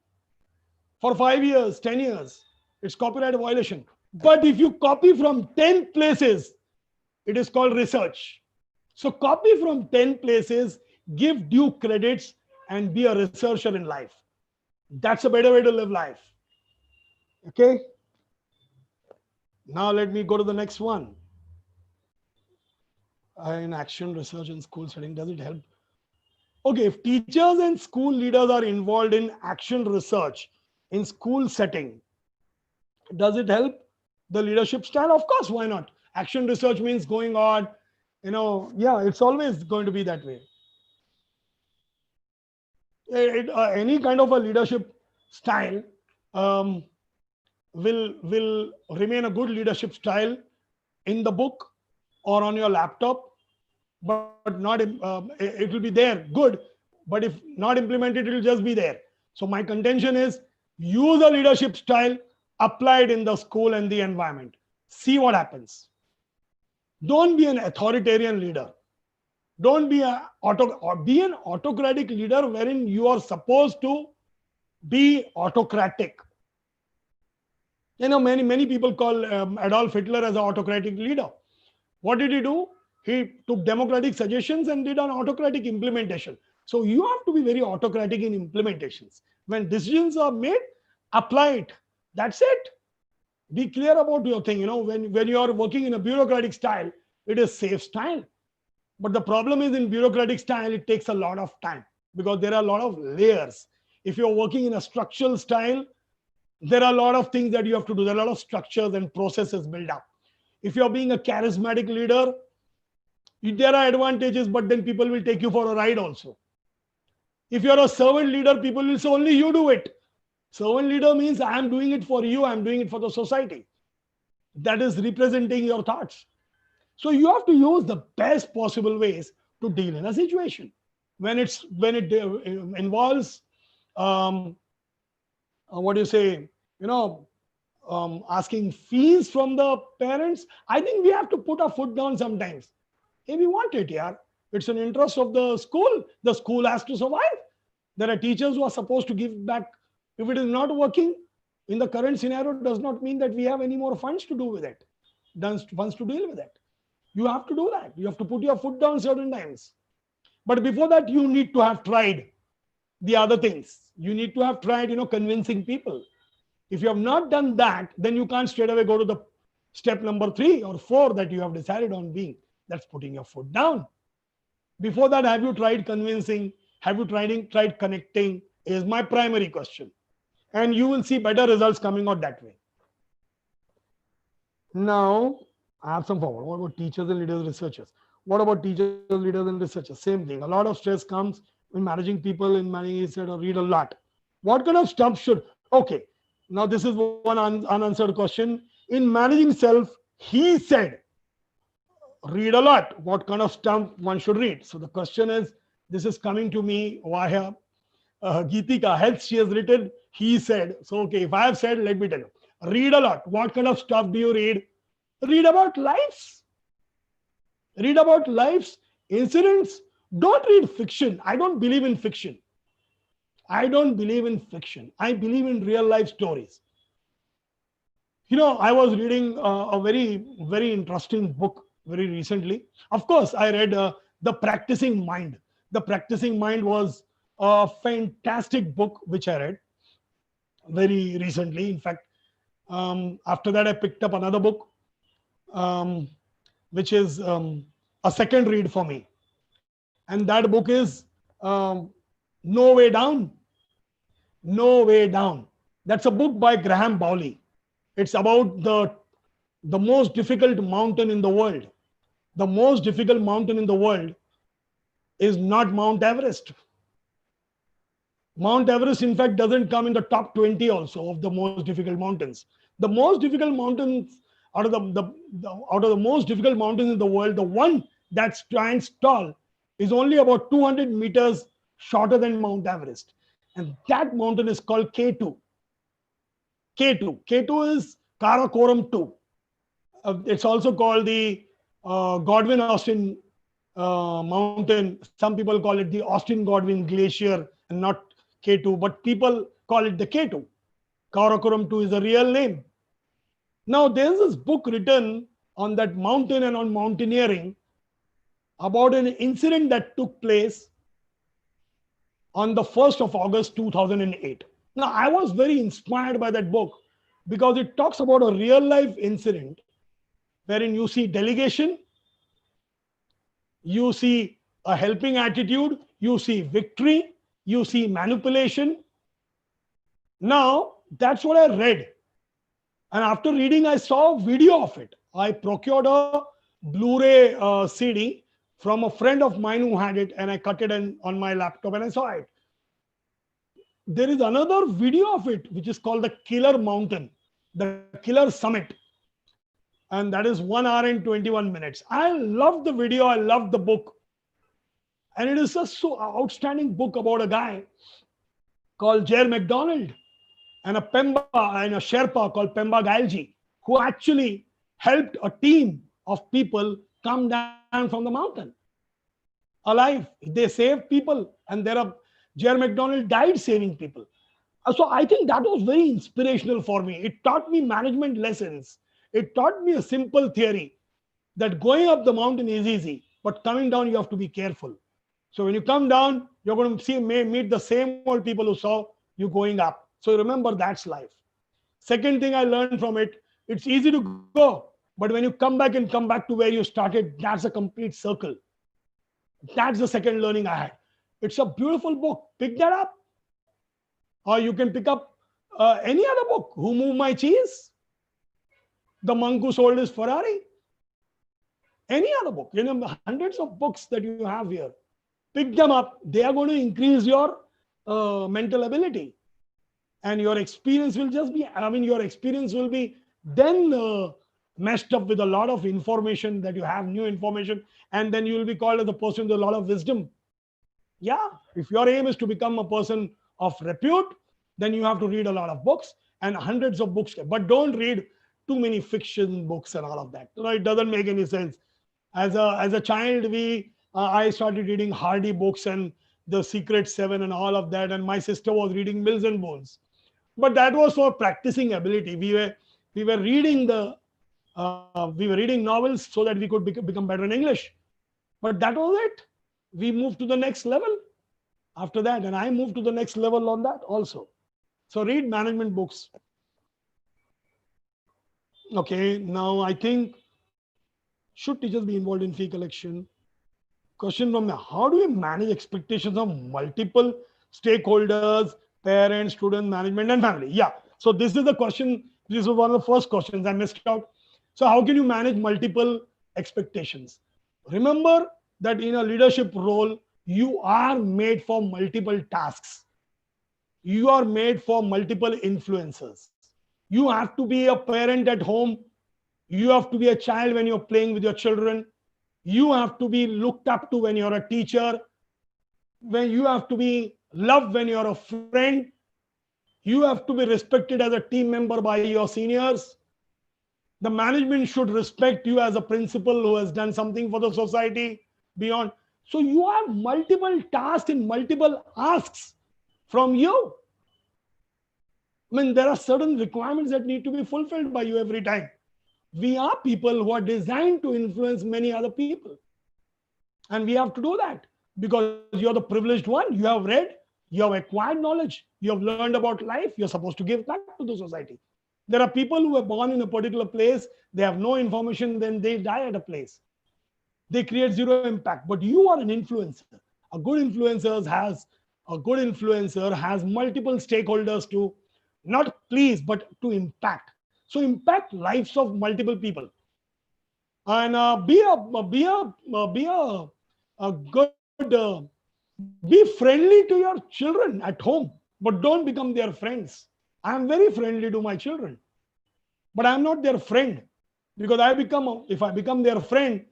for 5 years, 10 years. It's copyright violation. But if you copy from 10 places, it is called research. So copy from 10 places, give due credits, and be a researcher in life. That's a better way to live life. Okay? Now let me go to the next one. In action research in school setting, does it help? Okay, if teachers and school leaders are involved in action research in school setting, does it help the leadership style? Of course, why not? Action research means going on, yeah, it's always going to be that way. Any kind of a leadership style will remain a good leadership style in the book or on your laptop, but not it will be there, good, but if not implemented, it will just be there. So my contention is, use a leadership style applied in the school and the environment. See what happens. Don't be an authoritarian leader. Don't be be an autocratic leader wherein you are supposed to be autocratic. Many people call Adolf Hitler as an autocratic leader. What did he do? He took democratic suggestions and did an autocratic implementation. So you have to be very autocratic in implementations. When decisions are made, apply it. That's it. Be clear about your thing. When you are working in a bureaucratic style, it is safe style. But the problem is in bureaucratic style, it takes a lot of time because there are a lot of layers. If you're working in a structural style, there are a lot of things that you have to do. There are a lot of structures and processes built up. If you're being a charismatic leader, there are advantages, but then people will take you for a ride also. If you're a servant leader, people will say only you do it. Servant leader means I am doing it for you, I am doing it for the society. That is representing your thoughts. So you have to use the best possible ways to deal in a situation. When it involves asking fees from the parents, I think we have to put our foot down sometimes. Hey, we want it, yeah. It's an interest of the school. The school has to survive. There are teachers who are supposed to give back. If it is not working in the current scenario, does not mean that we have any more funds to do with it, funds to deal with it. You have to do that. You have to put your foot down certain times. But before that, you need to have tried the other things. You need to have tried, convincing people. If you have not done that, then you can't straight away go to the step number 3 or 4 that you have decided on being. That's putting your foot down. Before that, have you tried convincing? Have you tried connecting? Is my primary question. And you will see better results coming out that way. Now, I have some forward. What about teachers and leaders, researchers? What about teachers, leaders, and researchers? Same thing. A lot of stress comes in managing people, in managing, read a lot. What kind of stuff should... Okay, now this is one unanswered question. In managing self, he said, read a lot. What kind of stuff one should read? So the question is, this is coming to me via Geetika. Hence, she has written, he said. So, okay, if I have said, let me tell you. Read a lot. What kind of stuff do you read? Read about lives. Read about lives, incidents. Don't read fiction. I don't believe in fiction. I don't believe in fiction. I believe in real life stories. I was reading a very, very interesting book very recently. Of course, I read The Practicing Mind. The Practicing Mind was a fantastic book which I read very recently. In fact, after that, I picked up another book, which is a second read for me. And that book is No Way Down. No Way Down. That's a book by Graham Bowley. It's about the most difficult mountain in the world. The most difficult mountain in the world is not Mount Everest. Mount Everest, in fact, doesn't come in the top 20 also of the most difficult mountains. The most difficult mountains, out of the most difficult mountains in the world, the one that stands tall is only about 200 meters shorter than Mount Everest. And that mountain is called K2. K2. K2 is Karakoram 2. It's also called the Godwin-Austen mountain. Some people call it the Austin-Godwin Glacier and not K2, but people call it the K2. Karakoram 2 is a real name. Now, there's this book written on that mountain and on mountaineering about an incident that took place on the 1st of August 2008. Now, I was very inspired by that book because it talks about a real life incident wherein you see delegation, you see a helping attitude, you see victory, you see manipulation. Now, that's what I read. And after reading, I saw a video of it. I procured a Blu-ray CD from a friend of mine who had it, and I cut it on my laptop and I saw it. There is another video of it, which is called the Killer Mountain, the Killer Summit. And that is 1 hour and 21 minutes. I love the video. I love the book. And it is just so outstanding book about a guy called Jer McDonald. and a Pemba and a Sherpa called Pemba Gailji, who actually helped a team of people come down from the mountain alive. They saved people, and there are Jerry McDonald died saving people. So I think that was very inspirational for me. It taught me management lessons. It taught me a simple theory that going up the mountain is easy, but coming down you have to be careful. So when you come down, you're going to meet the same old people who saw you going up. So remember, that's life. Second thing I learned from it, it's easy to go, but when you come back and come back to where you started, that's a complete circle. That's the second learning I had. It's a beautiful book. Pick that up. Or you can pick up any other book. Who Moved My Cheese? The Monk Who Sold His Ferrari? Any other book. You know, the hundreds of books that you have here. Pick them up. They are going to increase your mental ability. And your experience will just be, your experience will be then meshed up with a lot of information that you have, new information. And then you will be called as a person with a lot of wisdom. Yeah, if your aim is to become a person of repute, then you have to read a lot of books and hundreds of books. But don't read too many fiction books and all of that. It doesn't make any sense. As a child, I started reading Hardy books and The Secret Seven and all of that. And my sister was reading Mills and Bones. But that was for practicing ability. We were reading novels so that we could become better in English. But that was it. We moved to the next level after that, and I moved to the next level on that also. So read management books. Okay, now I think, should teachers be involved in fee collection? Question from me: how do we manage expectations of multiple stakeholders, parents, students, management, and family? Yeah. So this is the question. This was one of the first questions I missed out. So how can you manage multiple expectations? Remember that in a leadership role, you are made for multiple tasks. You are made for multiple influences. You have to be a parent at home. You have to be a child when you're playing with your children. You have to be looked up to when you're a teacher. When you have to be loved when you're a friend. You have to be respected as a team member by your seniors. The management should respect you as a principal who has done something for the society beyond. So you have multiple tasks and multiple asks from you. There are certain requirements that need to be fulfilled by you every time. We are people who are designed to influence many other people. And we have to do that because you're the privileged one. You have read, you have acquired knowledge, you have learned about life, you're supposed to give back to the society. There are people who are born in a particular place, they have no information, then they die at a place. They create zero impact, but you are an influencer. A good influencer has multiple stakeholders to not please, but to impact. So impact lives of multiple people. And be friendly to your children at home, but don't become their friends. I am very friendly to my children, but I am not their friend, because if I become their friend,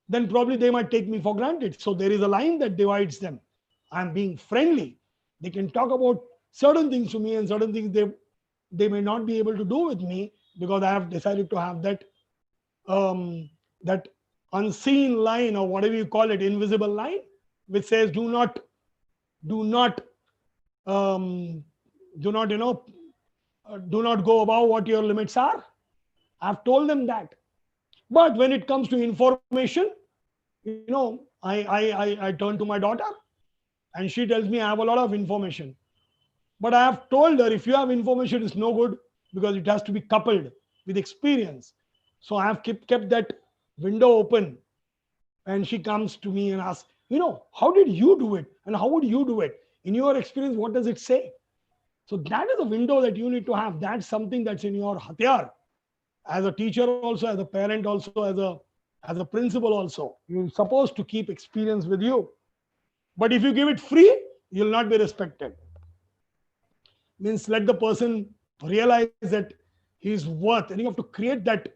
then probably they might take me for granted. So there is a line that divides them. I'm being friendly. They can talk about certain things to me and certain things they may not be able to do with me, because I have decided to have that that unseen line, or whatever you call it, invisible line, which says do not go above what your limits are. I've told them that. But when it comes to information, I turn to my daughter and she tells me I have a lot of information. But I have told her, if you have information, it's no good, because it has to be coupled with experience. So I have kept that window open, and she comes to me and asks, how did you do it? And how would you do it? In your experience, what does it say? So that is a window that you need to have. That's something that's in your hatyar. As a teacher also, as a parent also, as a principal also. You're supposed to keep experience with you. But if you give it free, you'll not be respected. Means let the person realize that he's worth, and you have to create that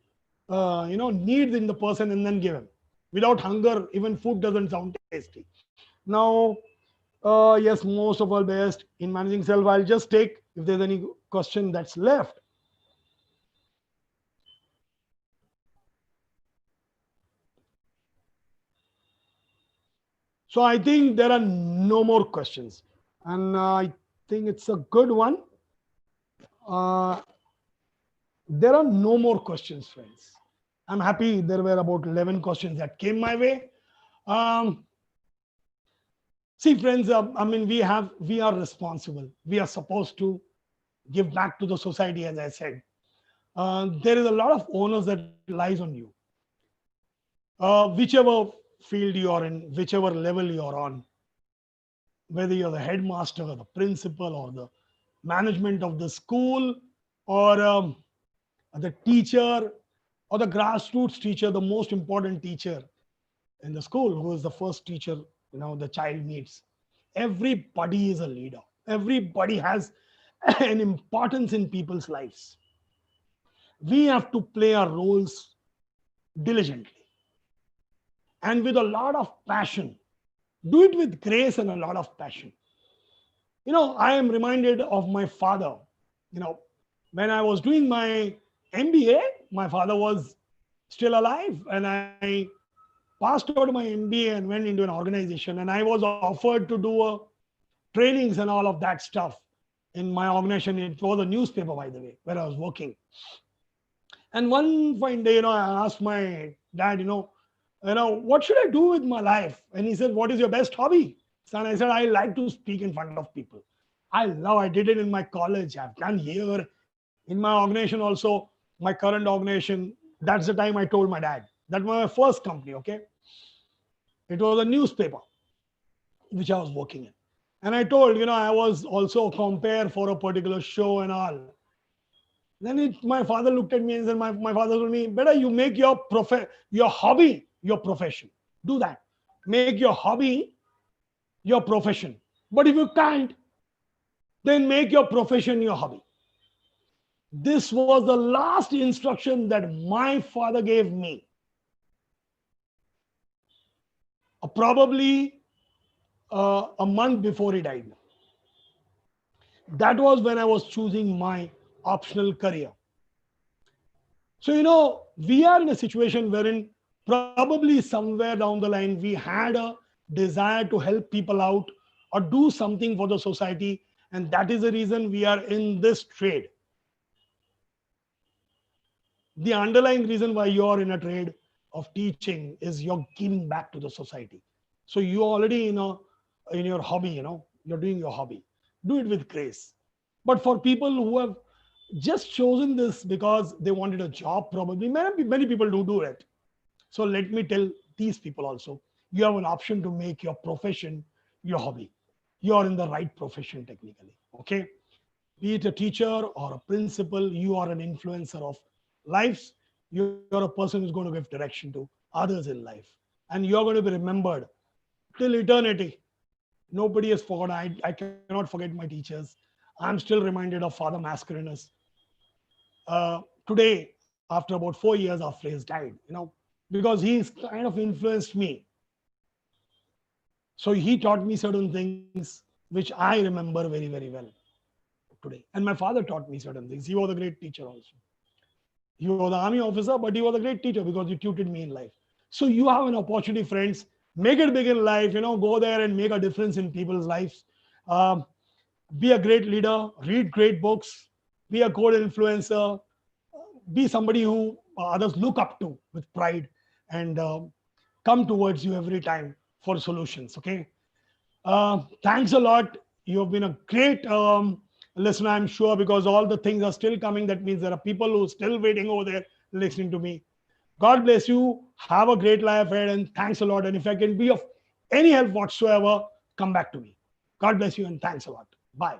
need in the person and then give him. Without hunger, even food doesn't sound tasty. Now, Yes, most of all best in managing self. I'll just take if there's any question that's left. So I think there are no more questions, and I think it's a good one. Uh, there are no more questions, friends. I'm happy there were about 11 questions that came my way. Um, See, friends, I mean, we are responsible. We are supposed to give back to the society, as I said. There is a lot of onus that lies on you. Whichever field you're in, whichever level you're on, whether you're the headmaster or the principal or the management of the school or the teacher or the grassroots teacher, the most important teacher in the school, who is the first teacher, the child meets. Everybody is a leader. Everybody has an importance in people's lives. We have to play our roles diligently and with a lot of passion. Do it with grace and a lot of passion. I am reminded of my father. You know, when I was doing my MBA, my father was still alive, and I passed out my MBA and went into an organization, and I was offered to do trainings and all of that stuff in my organization. It was a newspaper, by the way, where I was working. And one fine day, I asked my dad, what should I do with my life? And he said, "What is your best hobby, son?" I said, "I like to speak in front of people. I did it in my college. I've done here in my organization also, my current organization." That's the time I told my dad. That was my first company, okay? It was a newspaper which I was working in. And I told, I was also compare for a particular show and all. Then my father looked at me and said, my father told me, "Better you make your hobby your profession. Do that. Make your hobby your profession. But if you can't, then make your profession your hobby." This was the last instruction that my father gave me. Probably a month before he died. That was when I was choosing my optional career. So, we are in a situation wherein probably somewhere down the line we had a desire to help people out or do something for the society. And that is the reason we are in this trade. The underlying reason why you're in a trade of teaching is you're giving back to the society. So you already, in your hobby, you're doing your hobby. Do it with grace. But for people who have just chosen this because they wanted a job, probably many people do it. So let me tell these people also, you have an option to make your profession your hobby. You're in the right profession technically. Okay. Be it a teacher or a principal, you are an influencer of lives. You're a person who's going to give direction to others in life. And you're going to be remembered till eternity. Nobody has forgotten. I cannot forget my teachers. I'm still reminded of Father Mascarenhas. Today, after about 4 years after he's died, because he's kind of influenced me. So he taught me certain things which I remember very, very well today. And my father taught me certain things. He was a great teacher also. He was an army officer, but he was a great teacher because he tutored me in life. So you have an opportunity, friends. Make it big in life. Go there and make a difference in people's lives. Um, be a great leader. Read great books. Be a good influencer. Be somebody who others look up to with pride and come towards you every time for solutions. Okay. Thanks a lot. You have been a great listener, I'm sure, because all the things are still coming. That means there are people who are still waiting over there listening to me. God bless you. Have a great life ahead, and thanks a lot. And if I can be of any help whatsoever, come back to me. God bless you, and thanks a lot. Bye.